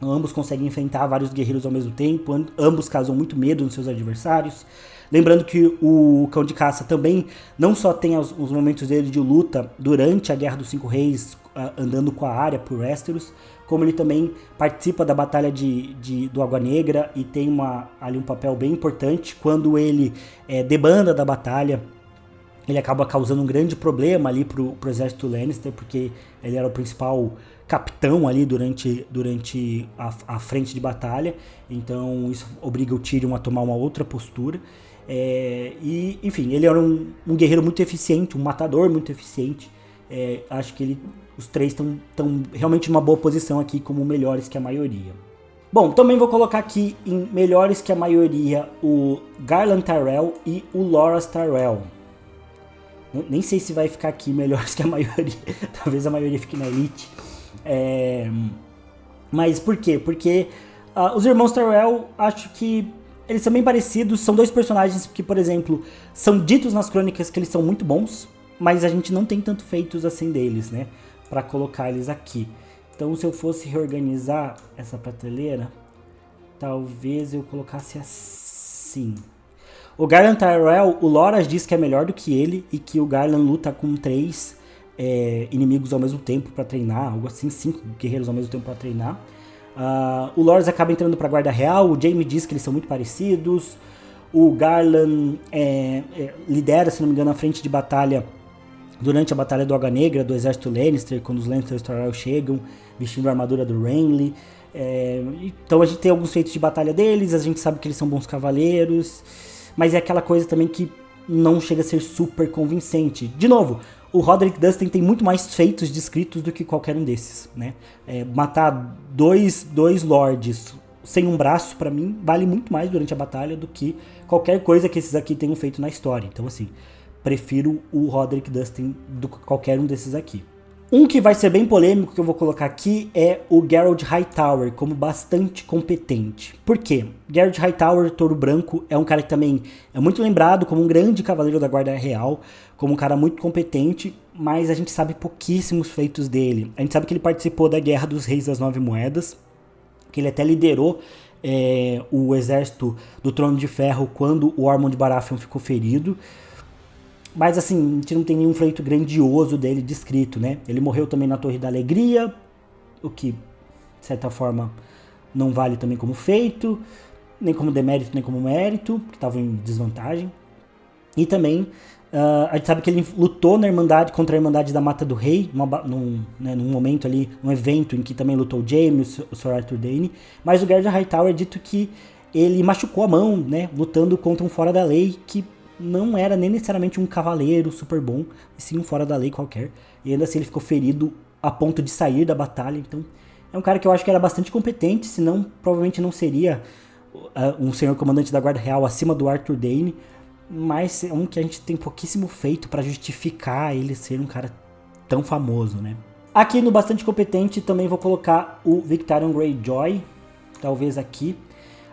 Ambos conseguem enfrentar vários guerreiros ao mesmo tempo. Ambos causam muito medo nos seus adversários. Lembrando que o Cão de Caça também não só tem os momentos dele de luta durante a Guerra dos Cinco Reis, andando com a Arya por Westeros, como ele também participa da Batalha do Água Negra e tem ali um papel bem importante. Quando ele debanda da batalha, ele acaba causando um grande problema ali pro exército Lannister, porque ele era o principal capitão ali durante a frente de batalha. Então isso obriga o Tyrion a tomar uma outra postura. E enfim, ele era um guerreiro muito eficiente, um matador muito eficiente. Acho que os três estão realmente numa boa posição aqui como melhores que a maioria. Bom, também vou colocar aqui em melhores que a maioria o Garland Tyrell e o Loras Tyrell. Nem sei se vai ficar aqui melhores que a maioria. Talvez a maioria fique na elite. Mas por quê? Porque os irmãos Tyrell, acho que eles são bem parecidos. São dois personagens que, por exemplo, são ditos nas crônicas que eles são muito bons, mas a gente não tem tanto feitos assim deles, né? Pra colocar eles aqui. Então, se eu fosse reorganizar essa prateleira, talvez eu colocasse assim. O Garland Tyrell, o Loras diz que é melhor do que ele e que o Garland luta com 3 inimigos ao mesmo tempo pra treinar, algo assim, 5 guerreiros ao mesmo tempo pra treinar. O Loras acaba entrando pra Guarda Real, o Jaime diz que eles são muito parecidos. O Garland lidera, se não me engano, a frente de batalha durante a Batalha do Água Negra do exército Lannister, quando os Lannister Tyrell chegam, vestindo a armadura do Renly. Então a gente tem alguns feitos de batalha deles, a gente sabe que eles são bons cavaleiros, mas é aquela coisa também que não chega a ser super convincente. De novo, o Roderick Dustin tem muito mais feitos descritos do que qualquer um desses, né? Matar dois lords sem um braço, pra mim, vale muito mais durante a batalha do que qualquer coisa que esses aqui tenham feito na história. Então, assim, prefiro o Roderick Dustin do que qualquer um desses aqui. Um que vai ser bem polêmico que eu vou colocar aqui é o Geralt Hightower, como bastante competente. Por quê? Geralt Hightower, Touro Branco, é um cara que também é muito lembrado como um grande cavaleiro da Guarda Real, como um cara muito competente, mas a gente sabe pouquíssimos feitos dele. A gente sabe que ele participou da Guerra dos Reis das Nove Moedas, que ele até liderou o exército do Trono de Ferro quando o Ormond Baratheon ficou ferido. Mas assim, a gente não tem nenhum feito grandioso dele descrito, né? Ele morreu também na Torre da Alegria, o que, de certa forma, não vale também como feito, nem como demérito, nem como mérito, porque estava em desvantagem. E também, a gente sabe que ele lutou na Irmandade, contra a Irmandade da Mata do Rei, num momento ali, num evento em que também lutou o Jaime, o Sir Arthur Dayne. Mas o Geralt Hightower é dito que ele machucou a mão, né? Lutando contra um fora da lei que não era nem necessariamente um cavaleiro super bom, e sim um fora da lei qualquer. E ainda assim ele ficou ferido a ponto de sair da batalha. Então é um cara que eu acho que era bastante competente, senão provavelmente não seria um senhor comandante da Guarda Real acima do Arthur Dayne. Mas é um que a gente tem pouquíssimo feito para justificar ele ser um cara tão famoso, né? Aqui no bastante competente também vou colocar o Victarion Greyjoy, talvez aqui.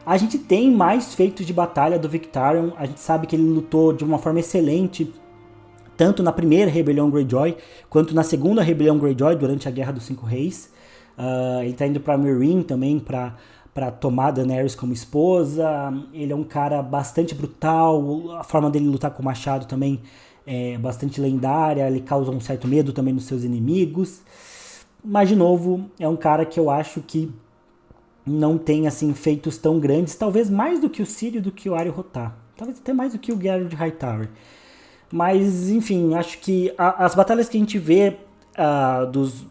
A gente tem mais feitos de batalha do Victarion, a gente sabe que ele lutou de uma forma excelente, tanto na primeira rebelião Greyjoy, quanto na segunda rebelião Greyjoy, durante a Guerra dos Cinco Reis. Ele tá indo pra Meereen também, pra tomar Daenerys como esposa. Ele é um cara bastante brutal, a forma dele lutar com o machado também é bastante lendária, ele causa um certo medo também nos seus inimigos. Mas, de novo, é um cara que eu acho que não tem assim feitos tão grandes, talvez mais do que o Ciri e do que o Areo Rotar. Talvez até mais do que o Geralt Hightower. Mas, enfim, acho que as batalhas que a gente vê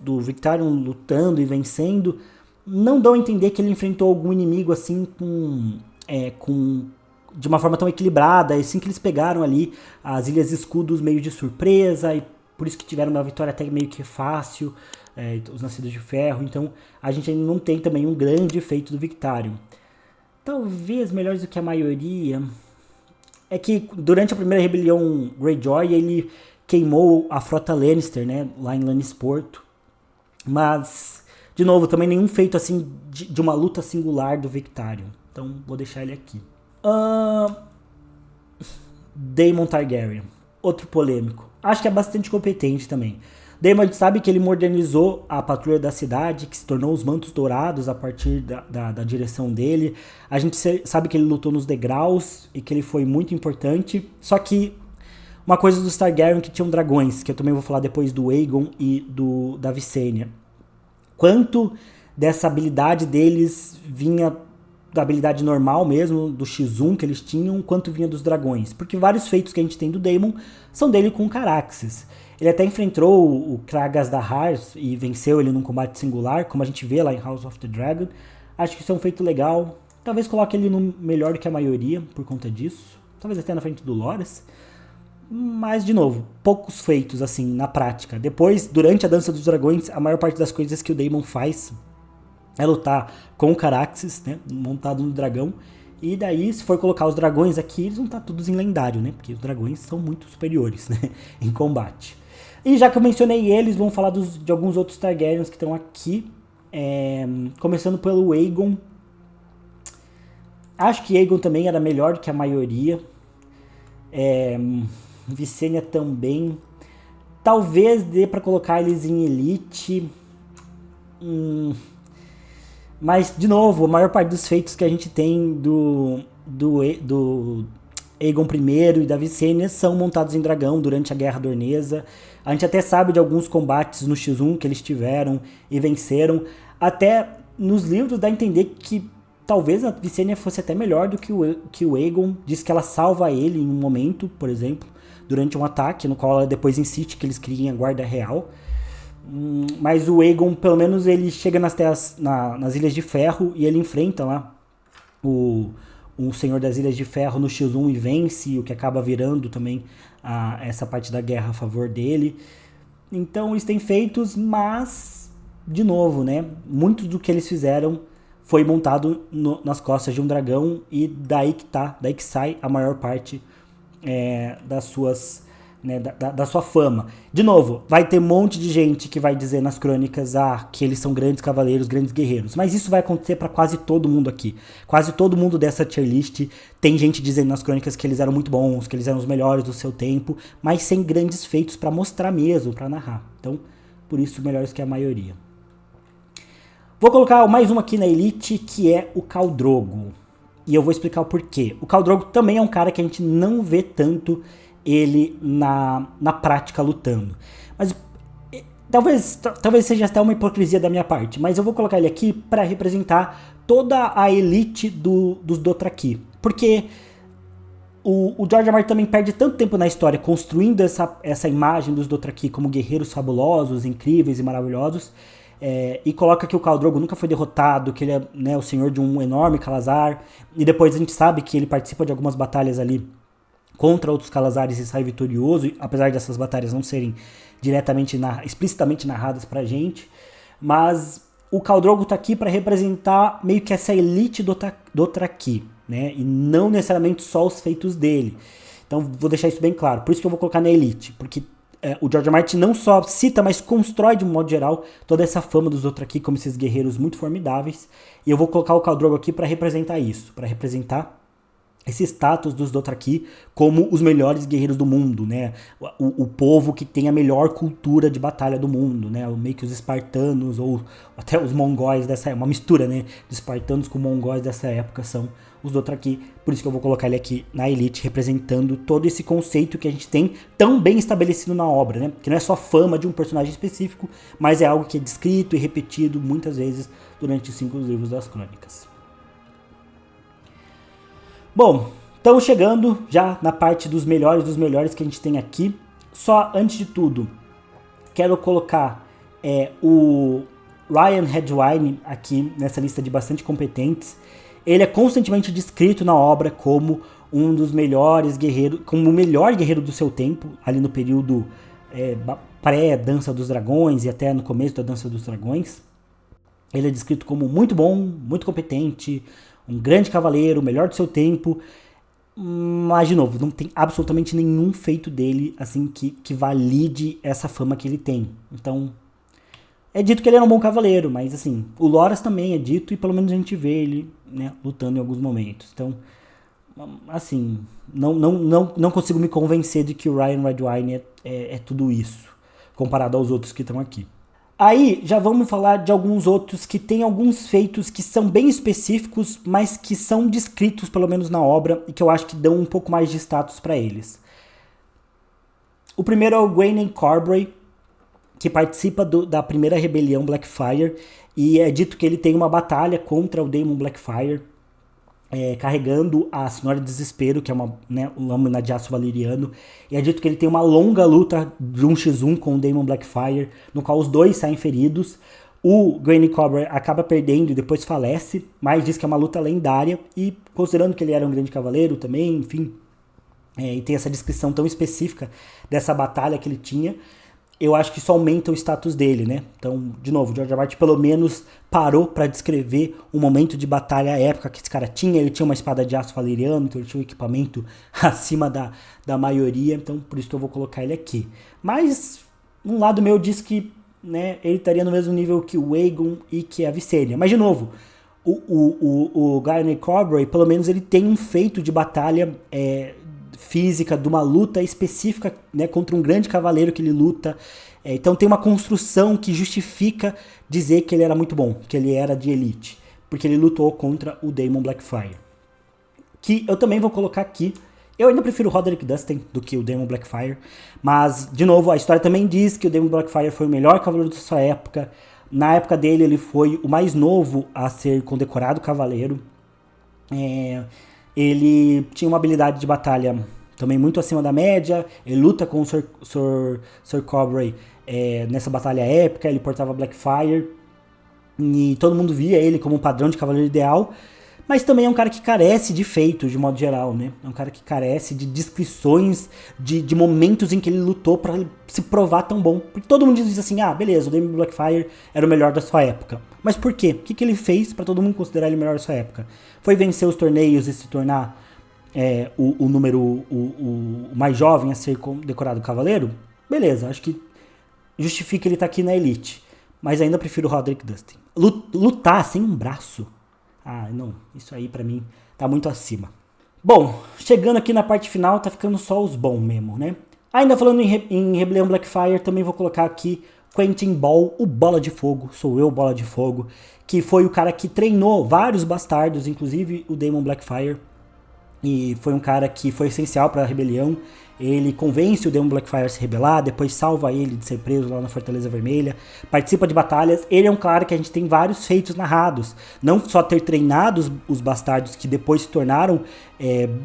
do Victarion lutando e vencendo não dão a entender que ele enfrentou algum inimigo assim de uma forma tão equilibrada. E assim que eles pegaram ali as Ilhas Escudos meio de surpresa, e por isso que tiveram uma vitória até meio que fácil, os Nascidos de Ferro. Então a gente ainda não tem também um grande feito do Victarion. Talvez melhores do que a maioria. É que durante a primeira rebelião Greyjoy ele queimou a frota Lannister, né, lá em Lannisporto. Mas, de novo, também nenhum feito assim de uma luta singular do Victarion. Então vou deixar ele aqui. Daemon Targaryen, outro polêmico. Acho que é bastante competente também. Daemon, a gente sabe que ele modernizou a patrulha da cidade, que se tornou os Mantos Dourados a partir da direção dele. A gente sabe que ele lutou nos degraus e que ele foi muito importante. Só que uma coisa dos Targaryen que tinham dragões, que eu também vou falar depois do Aegon e da Visenya. Quanto dessa habilidade deles vinha da habilidade normal mesmo, do X1 que eles tinham, quanto vinha dos dragões. Porque vários feitos que a gente tem do Daemon são dele com Caraxes. Ele até enfrentou o Kragas Dahar e venceu ele num combate singular, como a gente vê lá em House of the Dragon. Acho que isso é um feito legal. Talvez coloque ele no melhor do que a maioria por conta disso. Talvez até na frente do Loras. Mas, de novo, poucos feitos assim na prática. Depois, durante a Dança dos Dragões, a maior parte das coisas que o Daemon faz é lutar com o Caraxes, né, montado no dragão. E daí, se for colocar os dragões aqui, eles vão estar todos em lendário, né? Porque os dragões são muito superiores, né, em combate. E já que eu mencionei eles, vamos falar de alguns outros Targaryens que estão aqui. Começando pelo Aegon. Acho que Aegon também era melhor do que a maioria. Visenya também. Talvez dê pra colocar eles em Elite. Mas, de novo, a maior parte dos feitos que a gente tem do Aegon I e da Visenya são montados em dragão durante a Guerra Dornesa. A gente até sabe de alguns combates no X1 que eles tiveram e venceram. Até nos livros dá a entender que talvez a Visenya fosse até melhor do que o Aegon. Diz que ela salva ele em um momento, por exemplo, durante um ataque, no qual ela depois insiste que eles criem a Guarda Real. Mas o Aegon, pelo menos, ele chega nas Ilhas de Ferro e ele enfrenta lá o Senhor das Ilhas de Ferro no X1 e vence, o que acaba virando também essa parte da guerra a favor dele. Então eles têm feitos, mas, de novo, né, muito do que eles fizeram foi montado nas costas de um dragão, e daí que sai a maior parte das suas... Né, da sua fama. De novo, vai ter um monte de gente que vai dizer nas crônicas que eles são grandes cavaleiros, grandes guerreiros, mas isso vai acontecer para quase todo mundo aqui. Quase todo mundo dessa tier list tem gente dizendo nas crônicas que eles eram muito bons, que eles eram os melhores do seu tempo, mas sem grandes feitos para mostrar mesmo, para narrar. Então, por isso, melhores que a maioria. Vou colocar mais uma aqui na Elite, que é o Khal Drogo. E eu vou explicar o porquê. O Khal Drogo também é um cara que a gente não vê tanto ele na prática lutando. Mas talvez seja até uma hipocrisia da minha parte, mas eu vou colocar ele aqui para representar toda a elite dos Dothraki. Porque o George R. R. Martin também perde tanto tempo na história construindo essa imagem dos Dothraki como guerreiros fabulosos, incríveis e maravilhosos, e coloca que o Khal Drogo nunca foi derrotado, que ele é, né, o senhor de um enorme Khalazar, e depois a gente sabe que ele participa de algumas batalhas ali contra outros Khalazares e sai vitorioso, apesar dessas batalhas não serem explicitamente narradas pra gente. Mas o Khal Drogo tá aqui para representar meio que essa elite do Dothraki, né? E não necessariamente só os feitos dele. Então vou deixar isso bem claro. Por isso que eu vou colocar na elite, porque o George R. R. Martin não só cita, mas constrói de um modo geral toda essa fama dos Dothraki como esses guerreiros muito formidáveis. E eu vou colocar o Khal Drogo aqui para representar isso, para representar esse status dos Dothraki como os melhores guerreiros do mundo, né? O povo que tem a melhor cultura de batalha do mundo, né? Meio que os espartanos ou até os mongóis dessa época, uma mistura, né? De espartanos com mongóis dessa época são os Dothraki. Por isso que eu vou colocar ele aqui na elite, representando todo esse conceito que a gente tem tão bem estabelecido na obra, né? Que não é só fama de um personagem específico, mas é algo que é descrito e repetido muitas vezes durante os 5 livros das crônicas. Bom, estamos chegando já na parte dos melhores que a gente tem aqui. Só antes de tudo, quero colocar o Ryan Redwine aqui nessa lista de bastante competentes. Ele é constantemente descrito na obra como um dos melhores guerreiros, como o melhor guerreiro do seu tempo, ali no período pré-Dança dos Dragões e até no começo da Dança dos Dragões. Ele é descrito como muito bom, muito competente, um grande cavaleiro, o melhor do seu tempo, mas de novo, não tem absolutamente nenhum feito dele assim que valide essa fama que ele tem. Então, é dito que ele era um bom cavaleiro, mas assim, o Loras também é dito e pelo menos a gente vê ele, né, lutando em alguns momentos. Então, assim, não consigo me convencer de que o Ryan Redwine é tudo isso, comparado aos outros que estão aqui. Aí já vamos falar de alguns outros que têm alguns feitos que são bem específicos, mas que são descritos pelo menos na obra e que eu acho que dão um pouco mais de status para eles. O primeiro é o Gwaine Corbray, que participa da primeira rebelião Blackfyre, e é dito que ele tem uma batalha contra o Daemon Blackfyre, carregando a Senhora Desespero, que é uma lâmina de aço valeriano, e é dito que ele tem uma longa luta de 1x1 com o Daemon Blackfyre, no qual os dois saem feridos. O Gwaine Corbray acaba perdendo e depois falece, mas diz que é uma luta lendária, e considerando que ele era um grande cavaleiro também, enfim, e tem essa descrição tão específica dessa batalha que ele tinha, eu acho que isso aumenta o status dele, né? Então, de novo, George R. R. Martin pelo menos parou para descrever o momento de batalha épica que esse cara tinha. Ele tinha uma espada de aço valeriano, então ele tinha um equipamento acima da maioria, então por isso que eu vou colocar ele aqui. Mas um lado meu diz que, né, ele estaria no mesmo nível que o Aegon e que a Visenya. Mas, de novo, o Gwaine Corbray, pelo menos ele tem um feito de batalha física, de uma luta específica, né, contra um grande cavaleiro que ele luta. Então tem uma construção que justifica dizer que ele era muito bom, que ele era de elite, porque ele lutou contra o Daemon Blackfyre. Que eu também vou colocar aqui. Eu ainda prefiro o Roderick Dustin do que o Daemon Blackfyre, mas, de novo, a história também diz que o Daemon Blackfyre foi o melhor cavaleiro da sua época. Na época dele, ele foi o mais novo a ser condecorado cavaleiro. Ele tinha uma habilidade de batalha também muito acima da média. Ele luta com o Sir Corbray nessa batalha épica. Ele portava Blackfyre e todo mundo via ele como um padrão de cavaleiro ideal. Mas também é um cara que carece de feitos, de modo geral, né? É um cara que carece de descrições, de momentos em que ele lutou pra se provar tão bom. Porque todo mundo diz assim, beleza, o Daemon Blackfyre era o melhor da sua época. Mas por quê? O que ele fez pra todo mundo considerar ele o melhor da sua época? Foi vencer os torneios e se tornar o mais jovem a ser decorado cavaleiro? Beleza, acho que justifica ele estar aqui na elite. Mas ainda prefiro o Roderick Dustin. Lutar sem um braço? Não, isso aí pra mim tá muito acima. Bom, chegando aqui na parte final, tá ficando só os bons mesmo, né? Ainda falando em Rebelião Blackfyre, também vou colocar aqui Quentyn Ball, o Bola de Fogo, sou eu, Bola de Fogo, que foi o cara que treinou vários bastardos, inclusive o Daemon Blackfyre, e foi um cara que foi essencial para a rebelião. Ele convence o Daemon Blackfyre a se rebelar, depois salva ele de ser preso lá na Fortaleza Vermelha, participa de batalhas. Ele é um cara que a gente tem vários feitos narrados, não só ter treinado os bastardos que depois se tornaram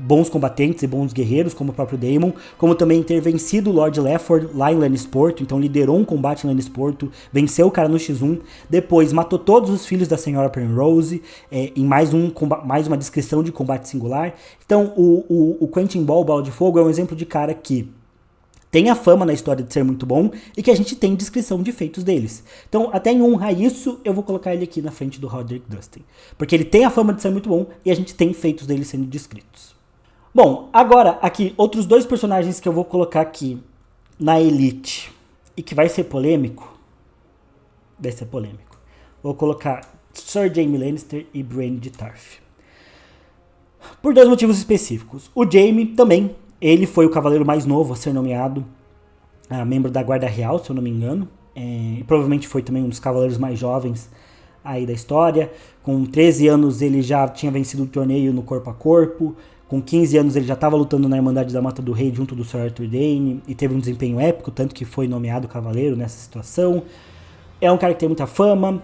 bons combatentes e bons guerreiros, como o próprio Daemon, como também ter vencido o Lord Lefford lá em Lannisporto, então liderou um combate em Lannisporto, venceu o cara no X1, depois matou todos os filhos da Senhora Penrose, em mais uma descrição de combate singular. Então o Quentyn Ball, Bola de Fogo, é um exemplo de cara que tem a fama na história de ser muito bom e que a gente tem descrição de feitos deles. Então, até em honra a isso, eu vou colocar ele aqui na frente do Roderick Dustin. Porque ele tem a fama de ser muito bom e a gente tem feitos dele sendo descritos. Bom, agora aqui, outros dois personagens que eu vou colocar aqui na elite e que vai ser polêmico. Vai ser polêmico. Vou colocar Sir Jaime Lannister e Brienne de Tarth. Por dois motivos específicos. O Jaime também, ele foi o cavaleiro mais novo a ser nomeado membro da Guarda Real, se eu não me engano. Provavelmente foi também um dos cavaleiros mais jovens aí da história. Com 13 anos ele já tinha vencido o torneio no corpo a corpo. Com 15 anos ele já estava lutando na Irmandade da Mata do Rei junto do Sir Arthur Dayne e teve um desempenho épico, tanto que foi nomeado cavaleiro nessa situação. É um cara que tem muita fama.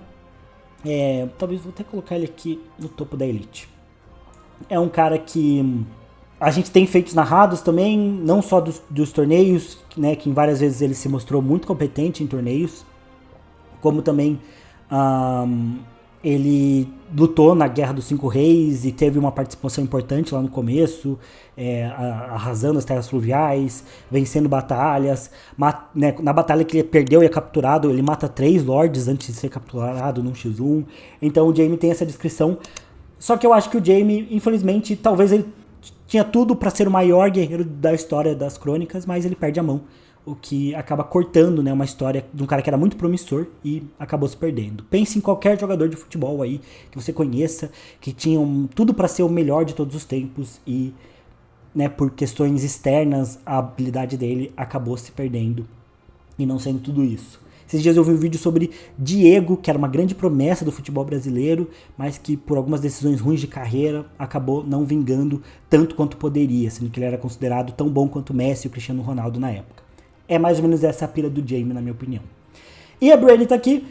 Talvez vou até colocar ele aqui no topo da elite. É um cara que a gente tem feitos narrados também, não só dos torneios, né, que várias vezes ele se mostrou muito competente em torneios, como também ele lutou na Guerra dos Cinco Reis e teve uma participação importante lá no começo, arrasando as terras fluviais, vencendo batalhas. Na batalha que ele perdeu e é capturado, ele mata 3 lords antes de ser capturado num X1. Então o Jaime tem essa descrição. Só que eu acho que o Jaime, infelizmente, talvez ele tinha tudo para ser o maior guerreiro da história das crônicas, mas ele perde a mão. O que acaba cortando, né, uma história de um cara que era muito promissor e acabou se perdendo. Pense em qualquer jogador de futebol aí que você conheça, que tinha tudo para ser o melhor de todos os tempos e, né, por questões externas, a habilidade dele acabou se perdendo e não sendo tudo isso. Esses dias eu vi um vídeo sobre Diego, que era uma grande promessa do futebol brasileiro, mas que por algumas decisões ruins de carreira acabou não vingando tanto quanto poderia, sendo que ele era considerado tão bom quanto Messi e o Cristiano Ronaldo na época. É mais ou menos essa a pira do Jaime, na minha opinião. E a Brienne tá aqui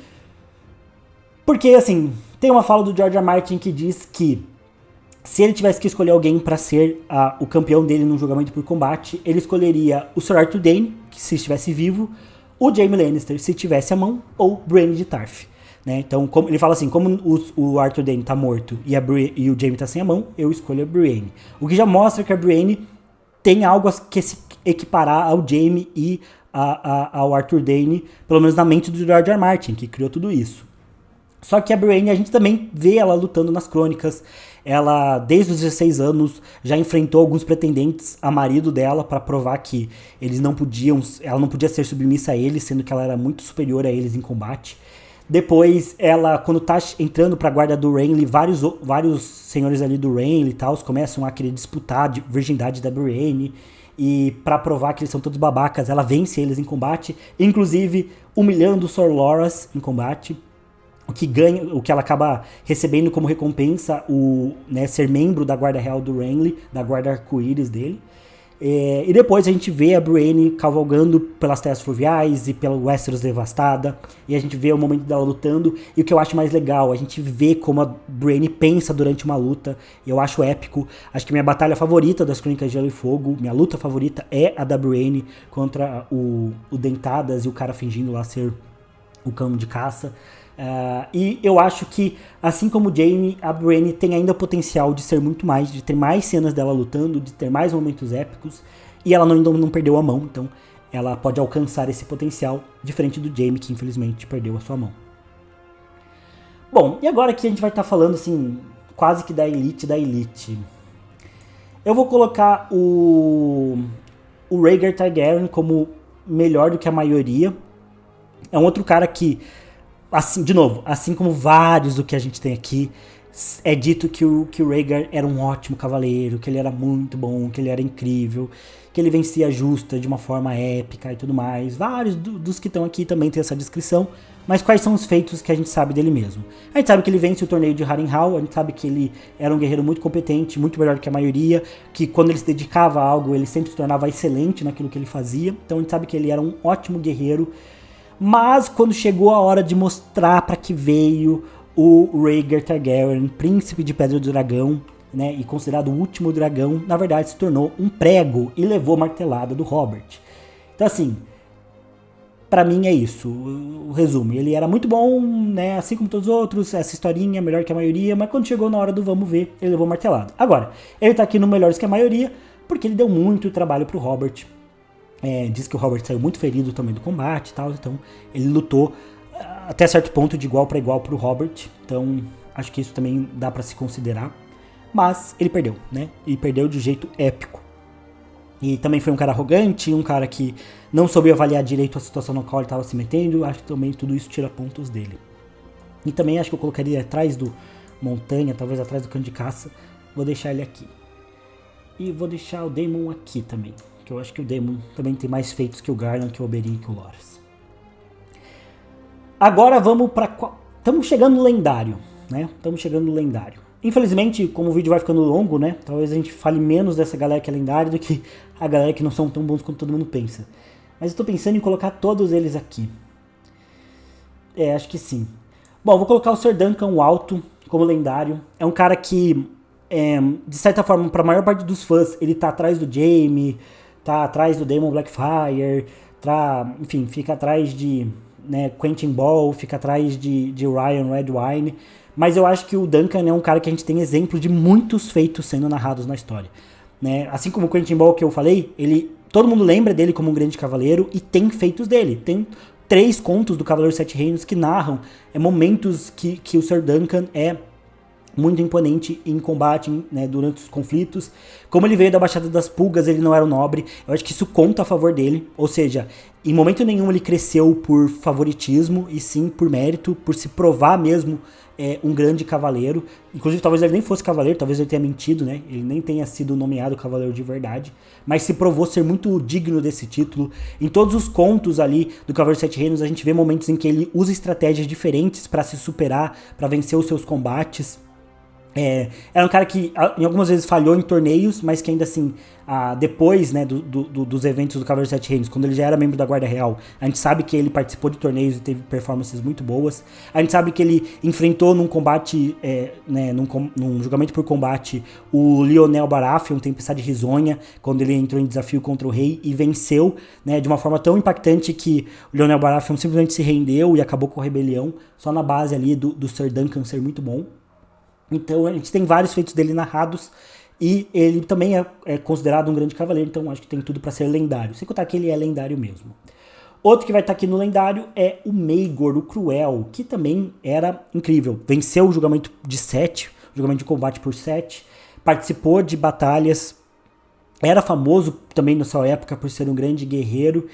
porque, assim, tem uma fala do George R. R. Martin que diz que se ele tivesse que escolher alguém para ser o campeão dele num julgamento por combate, ele escolheria o Sir Arthur Dayne, que se estivesse vivo, o Jaime Lannister, se tivesse a mão, ou Brienne de Tarth. Né? Então, ele fala assim, como o Arthur Dayne tá morto e o Jaime tá sem a mão, eu escolho a Brienne. O que já mostra que a Brienne tem algo que se equiparar ao Jaime e ao Arthur Dayne, pelo menos na mente do George R. R. Martin, que criou tudo isso. Só que a Brienne, a gente também vê ela lutando nas crônicas. Ela, desde os 16 anos, já enfrentou alguns pretendentes a marido dela para provar que ela não podia ser submissa a eles, sendo que ela era muito superior a eles em combate. Depois, ela, quando tá entrando pra guarda do Renly, vários senhores ali do Renly e tal começam a querer disputar a virgindade da Brienne. E pra provar que eles são todos babacas, ela vence eles em combate, inclusive humilhando o Sir Loras em combate. O que ela acaba recebendo como recompensa, ser membro da Guarda Real do Renly, da Guarda Arco-Íris dele. E depois a gente vê a Brienne cavalgando pelas terras fluviais e pelo Westeros devastada. E a gente vê o momento dela lutando. E o que eu acho mais legal, a gente vê como a Brienne pensa durante uma luta. Eu acho épico. Acho que minha batalha favorita das Crônicas de Gelo e Fogo, minha luta favorita é a da Brienne contra o Dentadas e o cara fingindo lá ser o cão de caça. E eu acho que, assim como o Jaime, a Brienne tem ainda o potencial de ser muito mais, de ter mais cenas dela lutando, de ter mais momentos épicos, e ela não perdeu a mão, então ela pode alcançar esse potencial, diferente do Jaime, que infelizmente perdeu a sua mão. Bom, e agora que a gente vai estar falando, assim, quase que da elite. Eu vou colocar o Rhaegar Targaryen como melhor do que a maioria. É um outro cara que, assim, de novo, assim como vários do que a gente tem aqui, é dito que o Rhaegar era um ótimo cavaleiro, que ele era muito bom, que ele era incrível, que ele vencia a justa de uma forma épica e tudo mais. Vários dos que estão aqui também tem essa descrição, mas quais são os feitos que a gente sabe dele mesmo? A gente sabe que ele vence o torneio de Harrenhal, a gente sabe que ele era um guerreiro muito competente, muito melhor que a maioria, que quando ele se dedicava a algo, ele sempre se tornava excelente naquilo que ele fazia. Então a gente sabe que ele era um ótimo guerreiro. Mas quando chegou a hora de mostrar para que veio o Rhaegar Targaryen, príncipe de Pedra do Dragão, né, e considerado o último dragão, na verdade se tornou um prego e levou a martelada do Robert. Então assim, pra mim é isso, o resumo. Ele era muito bom, né, assim como todos os outros, essa historinha melhor que a maioria, mas quando chegou na hora do vamos ver, ele levou a martelada. Agora, ele tá aqui no Melhores que a Maioria, porque ele deu muito trabalho pro Robert. Diz que o Robert saiu muito ferido também do combate e tal, então ele lutou até certo ponto de igual para igual pro Robert, então acho que isso também dá para se considerar, mas ele perdeu, né, e perdeu de jeito épico, e também foi um cara arrogante, um cara que não soube avaliar direito a situação na qual ele estava se metendo. Acho que também tudo isso tira pontos dele, e também acho que eu colocaria atrás do Montanha, talvez atrás do Cão de Caça, vou deixar ele aqui. E vou deixar o Daemon aqui também, que eu acho que o Daemon também tem mais feitos que o Garland, que o Oberyn e que o Loras. Agora vamos pra... Estamos chegando no lendário, né? Estamos chegando no lendário. Infelizmente, como o vídeo vai ficando longo, né? Talvez a gente fale menos dessa galera que é lendária do que a galera que não são tão bons quanto todo mundo pensa. Mas eu tô pensando em colocar todos eles aqui. Acho que sim. Bom, vou colocar o Ser Duncan o Alto como lendário. É um cara que, de certa forma, para a maior parte dos fãs, ele tá atrás do Jaime, tá atrás do Daemon Blackfyre, enfim, fica atrás de Quentin Ball, fica atrás de Ryan Redwine. Mas eu acho que o Duncan é um cara que a gente tem exemplo de muitos feitos sendo narrados na história. Né? Assim como o Quentin Ball que eu falei, todo mundo lembra dele como um grande cavaleiro e tem feitos dele. Tem 3 contos do Cavaleiro Sete Reinos que narram momentos que o Ser Duncan é muito imponente em combate, né, durante os conflitos. Como ele veio da Baixada das Pulgas, ele não era um nobre. Eu acho que isso conta a favor dele. Ou seja, em momento nenhum ele cresceu por favoritismo, e sim por mérito, por se provar mesmo um grande cavaleiro. Inclusive, talvez ele nem fosse cavaleiro, talvez ele tenha mentido, né? Ele nem tenha sido nomeado cavaleiro de verdade. Mas se provou ser muito digno desse título. Em todos os contos ali do Cavaleiro Sete Reinos, a gente vê momentos em que ele usa estratégias diferentes para se superar, para vencer os seus combates. Era um cara que em algumas vezes falhou em torneios, mas que ainda assim, depois, né, dos eventos do Cavaleiro Sete Reinos, quando ele já era membro da Guarda Real, a gente sabe que ele participou de torneios e teve performances muito boas. A gente sabe que ele enfrentou num combate, num julgamento por combate, o Lyonel Baratheon, Tempestade Risonha, quando ele entrou em desafio contra o rei e venceu, né, de uma forma tão impactante que o Lyonel Baratheon simplesmente se rendeu e acabou com a rebelião, só na base ali do Ser Duncan ser muito bom. Então a gente tem vários feitos dele narrados e ele também é considerado um grande cavaleiro, então acho que tem tudo para ser lendário. Sem contar que ele é lendário mesmo. Outro que vai estar aqui no lendário é o Maegor, o Cruel, que também era incrível. Venceu o julgamento de 7, o julgamento de combate por 7, participou de batalhas, era famoso também na sua época por ser um grande guerreiro.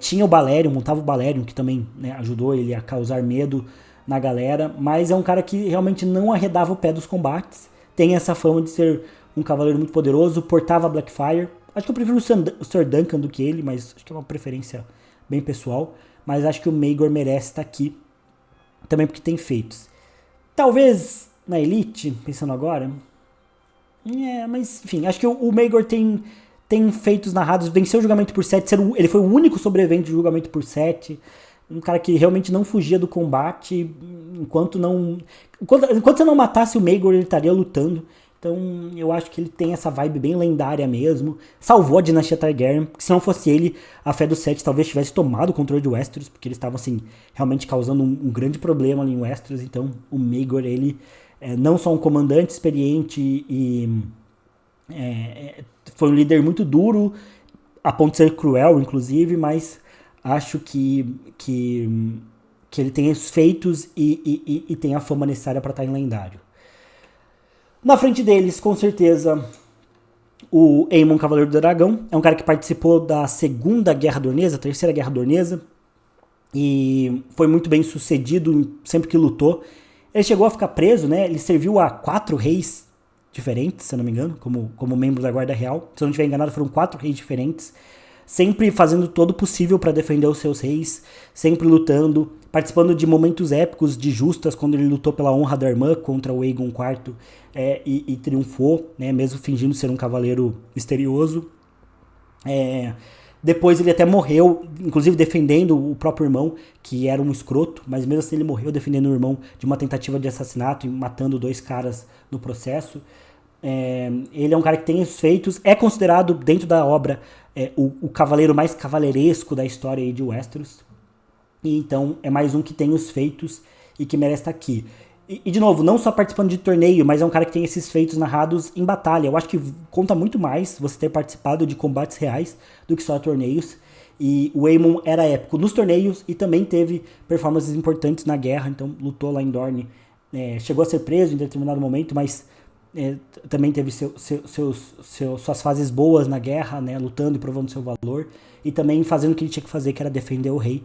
Tinha o Balerion, montava o Balerion, que também, né, ajudou ele a causar medo na galera, mas é um cara que realmente não arredava o pé dos combates, tem essa fama de ser um cavaleiro muito poderoso, portava Blackfyre. Acho que eu prefiro o Ser Duncan do que ele, mas acho que é uma preferência bem pessoal, mas acho que o Maegor merece estar aqui, também porque tem feitos. Talvez na Elite, pensando agora, mas enfim, acho que o Maegor tem feitos narrados, venceu o julgamento por 7, ele foi o único sobrevivente do julgamento por 7, um cara que realmente não fugia do combate, enquanto você não matasse o Maegor, ele estaria lutando. Então eu acho que ele tem essa vibe bem lendária mesmo. Salvou a dinastia Targaryen, porque se não fosse ele, a Fé dos Sete talvez tivesse tomado o controle de Westeros, porque eles estavam assim, realmente causando um grande problema ali em Westeros. Então o Maegor, ele é não só um comandante experiente e foi um líder muito duro, a ponto de ser cruel, inclusive, mas acho que ele tem os feitos e tem a fama necessária para estar em lendário. Na frente deles, com certeza, o Aemon Cavaleiro do Dragão. É um cara que participou da Segunda Guerra Dornesa, Terceira Guerra Dornesa, e foi muito bem sucedido sempre que lutou. Ele chegou a ficar preso, né? Ele serviu a 4 reis diferentes, se eu não me engano, como membro da Guarda Real. Se eu não estiver enganado, foram 4 reis diferentes, sempre fazendo todo o possível para defender os seus reis, sempre lutando, participando de momentos épicos de justas, quando ele lutou pela honra da irmã contra o Aegon IV e triunfou, né, mesmo fingindo ser um cavaleiro misterioso. Depois ele até morreu, inclusive defendendo o próprio irmão, que era um escroto, mas mesmo assim ele morreu defendendo o irmão de uma tentativa de assassinato e matando 2 caras no processo. Ele é um cara que tem os feitos, é considerado dentro da obra o cavaleiro mais cavaleiresco da história aí de Westeros. E então é mais um que tem os feitos e que merece estar aqui. E de novo, não só participando de torneio, mas é um cara que tem esses feitos narrados em batalha. Eu acho que conta muito mais você ter participado de combates reais do que só torneios. E o Aemon era épico nos torneios e também teve performances importantes na guerra, então lutou lá em Dorne. Chegou a ser preso em determinado momento, mas também teve suas fases boas na guerra, né, lutando e provando seu valor, e também fazendo o que ele tinha que fazer, que era defender o rei.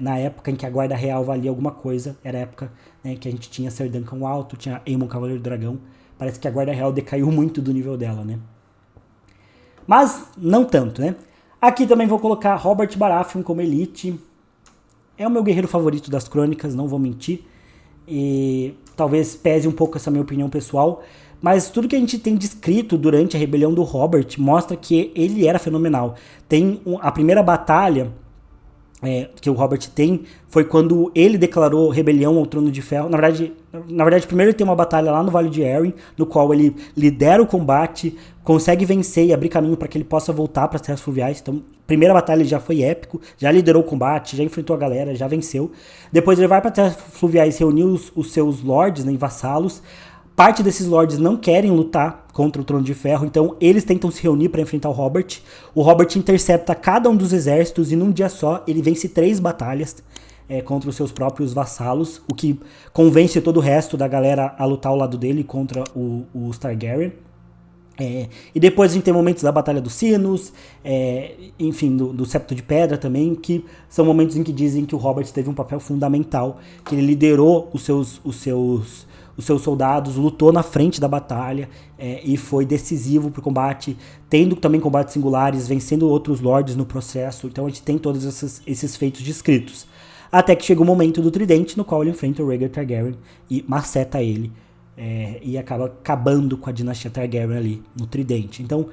Na época em que a Guarda Real valia alguma coisa, era a época, né, que a gente tinha Ser Duncan o Alto, tinha Aemon Cavaleiro do Dragão. Parece que a Guarda Real decaiu muito do nível dela, né? Mas não tanto, né? Aqui também vou colocar Robert Baratheon como Elite. É o meu guerreiro favorito das crônicas, não vou mentir. E talvez pese um pouco essa minha opinião pessoal. Mas tudo que a gente tem descrito durante a rebelião do Robert mostra que ele era fenomenal. Tem a primeira batalha que o Robert tem foi quando ele declarou rebelião ao Trono de Ferro. Na verdade, primeiro ele tem uma batalha lá no Vale de Arryn, no qual ele lidera o combate, consegue vencer e abrir caminho para que ele possa voltar para as Terras Fluviais. Então, primeira batalha ele já foi épico, já liderou o combate, já enfrentou a galera, já venceu. Depois ele vai para as Terras Fluviais reunir os seus lords, né, e vassalos. Parte desses lords não querem lutar contra o Trono de Ferro, então eles tentam se reunir para enfrentar o Robert. O Robert intercepta cada um dos exércitos e num dia só ele vence 3 batalhas contra os seus próprios vassalos, o que convence todo o resto da galera a lutar ao lado dele contra os Targaryen. E depois a gente tem momentos da Batalha dos Sinos, enfim, do Septo de Pedra também, que são momentos em que dizem que o Robert teve um papel fundamental, que ele liderou os seus soldados, lutou na frente da batalha e foi decisivo pro combate, tendo também combates singulares, vencendo outros lords no processo. Então a gente tem todos esses feitos descritos. Até que chega o momento do tridente, no qual ele enfrenta o Rhaegar Targaryen e maceta ele. E acaba acabando com a dinastia Targaryen ali no tridente. Então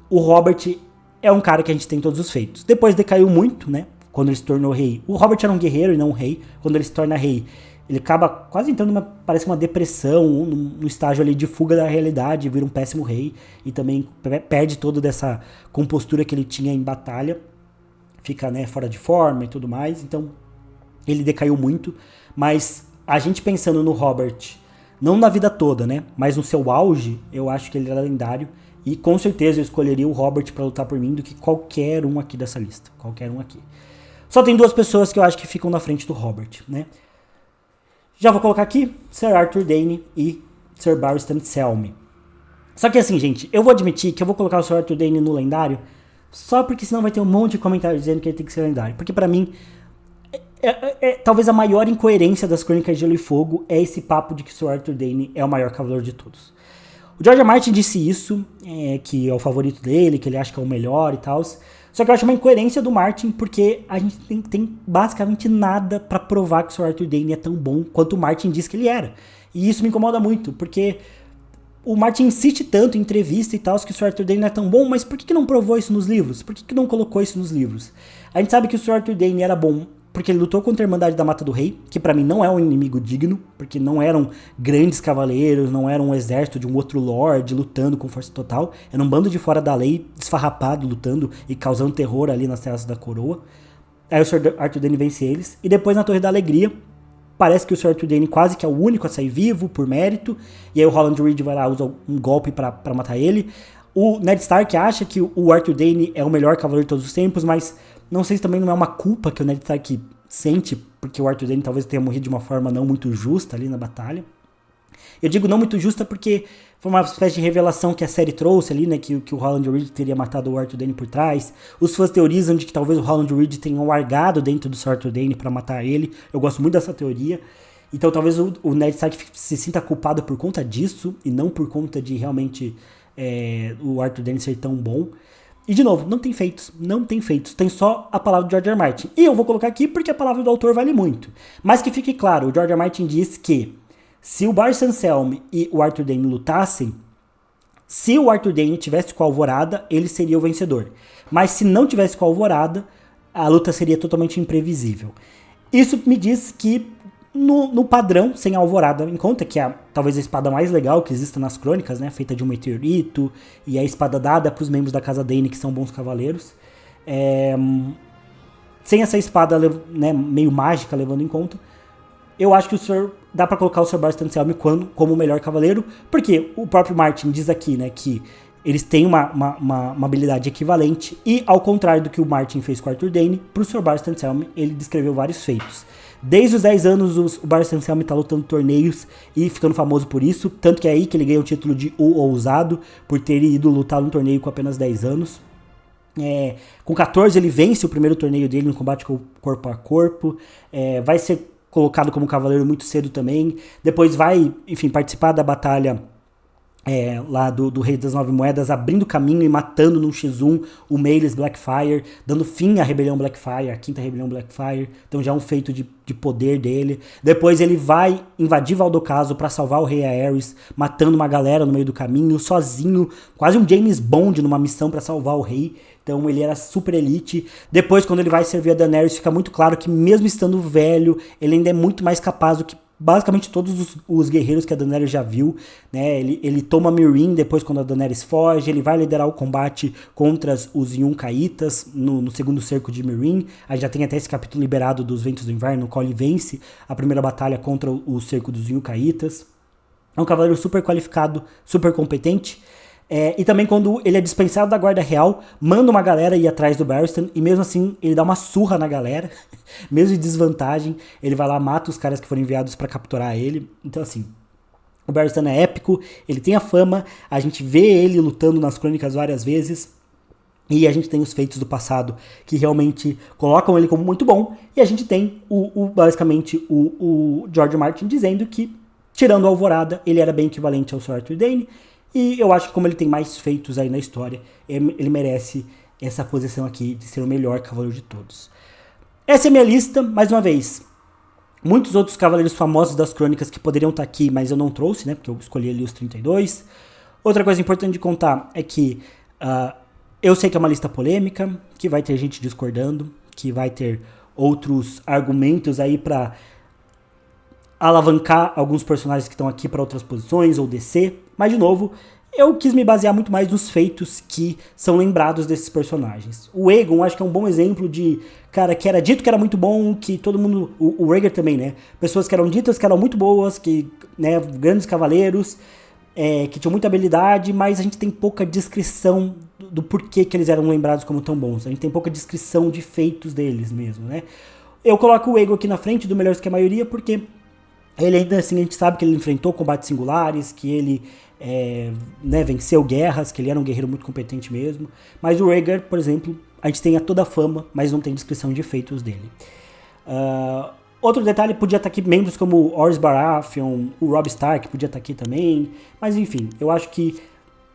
o Robert é um cara que a gente tem todos os feitos. Depois decaiu muito, né? Quando ele se tornou rei. O Robert era um guerreiro e não um rei. Quando ele se torna rei, ele acaba quase entrando parece uma depressão, no estágio ali de fuga da realidade, vira um péssimo rei e também perde toda dessa compostura que ele tinha em batalha, fica, né, fora de forma e tudo mais. Então ele decaiu muito, mas a gente pensando no Robert, não na vida toda, né, mas no seu auge, eu acho que ele era lendário e com certeza eu escolheria o Robert para lutar por mim do que qualquer um aqui dessa lista, qualquer um aqui. Só tem 2 pessoas que eu acho que ficam na frente do Robert, né? Já vou colocar aqui Sir Arthur Dayne e Sir Barristan Selmy. Só que assim, gente, eu vou admitir que eu vou colocar o Sir Arthur Dayne no lendário só porque senão vai ter um monte de comentário dizendo que ele tem que ser lendário. Porque pra mim, talvez a maior incoerência das Crônicas de Gelo e Fogo é esse papo de que Sir Arthur Dayne é o maior cavaleiro de todos. O George R. R. Martin disse isso, que é o favorito dele, que ele acha que é o melhor e tal. Só que eu acho uma incoerência do Martin, porque a gente tem basicamente nada pra provar que o Sir Arthur Dayne é tão bom quanto o Martin diz que ele era. E isso me incomoda muito, porque o Martin insiste tanto em entrevista e tal, que o Sir Arthur Dayne é tão bom, mas por que não provou isso nos livros? Por que não colocou isso nos livros? A gente sabe que o Sir Arthur Dayne era bom porque ele lutou contra a Irmandade da Mata do Rei, que pra mim não é um inimigo digno, porque não eram grandes cavaleiros, não era um exército de um outro lord lutando com força total, era um bando de fora da lei, desfarrapado, lutando e causando terror ali nas terras da coroa. Aí o Sir Arthur Dayne vence eles, e depois na Torre da Alegria, parece que o Sir Arthur Dayne quase que é o único a sair vivo, por mérito, e aí o Rolland Reed vai lá, usa um golpe pra matar ele. O Ned Stark acha que o Arthur Dayne é o melhor cavaleiro de todos os tempos, mas não sei se também não é uma culpa que o Ned Stark sente, porque o Arthur Dayne talvez tenha morrido de uma forma não muito justa ali na batalha. Eu digo não muito justa porque foi uma espécie de revelação que a série trouxe ali, né, que o Rolland Reed teria matado o Arthur Dayne por trás. Os fãs teorizam de que talvez o Rolland Reed tenha largado dentro do Sir Arthur Dayne para matar ele. Eu gosto muito dessa teoria. Então talvez o Ned Stark se sinta culpado por conta disso e não por conta de realmente o Arthur Dayne ser tão bom. E de novo, não tem feitos, tem só a palavra do George R. R. Martin. E eu vou colocar aqui porque a palavra do autor vale muito. Mas que fique claro, o George R. R. Martin diz que se o Barristan Selmy e o Arthur Dayne lutassem, se o Arthur Dayne tivesse com a Alvorada, ele seria o vencedor. Mas se não tivesse com a Alvorada, a luta seria totalmente imprevisível. Isso me diz que no padrão, sem a Alvorada em conta, que é talvez a espada mais legal que exista nas crônicas, né, feita de um meteorito, e a espada dada para os membros da Casa Dayne, que são bons cavaleiros. Sem essa espada, né, meio mágica levando em conta, eu acho que dá para colocar o Sir Barristan Selmy como o melhor cavaleiro, porque o próprio Martin diz aqui, né, que eles têm uma habilidade equivalente, e ao contrário do que o Martin fez com o Arthur Dayne, para o Sir Barristan Selmy ele descreveu vários feitos. Desde os 10 anos o Barristan Selmy tá lutando torneios e ficando famoso por isso, tanto que é aí que ele ganha o título de O Ousado, por ter ido lutar num torneio com apenas 10 anos. Com 14 ele vence o primeiro torneio dele no combate corpo a corpo, vai ser colocado como cavaleiro muito cedo também, depois vai, enfim, participar da batalha lá do Rei das Nove Moedas, abrindo caminho e matando num X1 o Maelys Blackfyre, dando fim à rebelião Blackfyre, a quinta rebelião Blackfyre. Então já é um feito de poder dele. Depois ele vai invadir Vaal d'Ocaso pra salvar o Rei Aerys, matando uma galera no meio do caminho, sozinho, quase um James Bond numa missão pra salvar o rei. Então ele era super elite. Depois, quando ele vai servir a Daenerys, fica muito claro que mesmo estando velho, ele ainda é muito mais capaz do que basicamente todos os guerreiros que a Daenerys já viu, né? Ele toma Meereen depois quando a Daenerys foge, ele vai liderar o combate contra os Yuncaítas no segundo cerco de Meereen. A gente já tem até esse capítulo liberado dos Ventos do Inverno, no qual ele vence a primeira batalha contra o cerco dos Yuncaítas. É um cavaleiro super qualificado, super competente. E também quando ele é dispensado da guarda real, manda uma galera ir atrás do Barristan, e mesmo assim ele dá uma surra na galera, mesmo de desvantagem, ele vai lá, mata os caras que foram enviados pra capturar ele. Então assim, o Barristan é épico, ele tem a fama, a gente vê ele lutando nas crônicas várias vezes, e a gente tem os feitos do passado que realmente colocam ele como muito bom, e a gente tem basicamente o George Martin dizendo que, tirando a Alvorada, ele era bem equivalente ao Sir Arthur Dayne. E eu acho que como ele tem mais feitos aí na história, ele merece essa posição aqui de ser o melhor cavaleiro de todos. Essa é a minha lista, mais uma vez. Muitos outros cavaleiros famosos das crônicas que poderiam estar aqui, mas eu não trouxe, né? Porque eu escolhi ali os 32. Outra coisa importante de contar é que eu sei que é uma lista polêmica, que vai ter gente discordando, que vai ter outros argumentos aí pra alavancar alguns personagens que estão aqui para outras posições ou descer, mas de novo, eu quis me basear muito mais nos feitos que são lembrados desses personagens. O Aegon, acho que é um bom exemplo de cara que era dito que era muito bom, que todo mundo, o Rhaegar também, né? Pessoas que eram ditas que eram muito boas, que, né, grandes cavaleiros, que tinham muita habilidade, mas a gente tem pouca descrição do porquê que eles eram lembrados como tão bons. A gente tem pouca descrição de feitos deles mesmo, né? Eu coloco o Aegon aqui na frente do Melhores que a Maioria, porque ele ainda assim, a gente sabe que ele enfrentou combates singulares, que ele venceu guerras, que ele era um guerreiro muito competente mesmo. Mas o Rhaegar, por exemplo, a gente tem toda a fama, mas não tem descrição de feitos dele. Outro detalhe, podia estar aqui membros como o Horus Baratheon, o Robb Stark podia estar aqui também. Mas enfim, eu acho que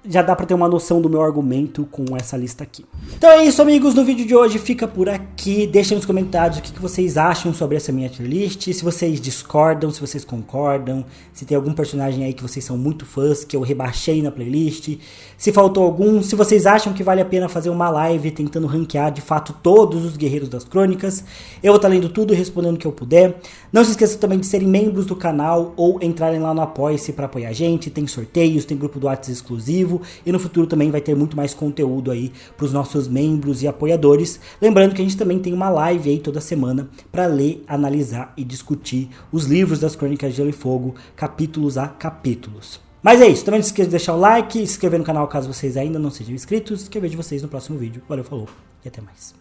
já dá pra ter uma noção do meu argumento com essa lista aqui. Então é isso, amigos, no vídeo de hoje fica por aqui. Deixem nos comentários o que vocês acham sobre essa minha tier list, se vocês discordam, se vocês concordam, se tem algum personagem aí que vocês são muito fãs, que eu rebaixei na playlist, se faltou algum, se vocês acham que vale a pena fazer uma live tentando ranquear de fato todos os guerreiros das crônicas. Eu vou estar lendo tudo e respondendo o que eu puder. Não se esqueçam também de serem membros do canal ou entrarem lá no Apoia-se para apoiar a gente. Tem sorteios, tem grupo do WhatsApp exclusivo. E no futuro também vai ter muito mais conteúdo aí para os nossos membros e apoiadores. Lembrando que a gente também tem uma live aí toda semana para ler, analisar e discutir os livros das Crônicas de Gelo e Fogo, capítulos a capítulos. Mas é isso, também não se esqueça de deixar o like, se inscrever no canal caso vocês ainda não sejam inscritos, que eu vejo vocês no próximo vídeo. Valeu, falou e até mais.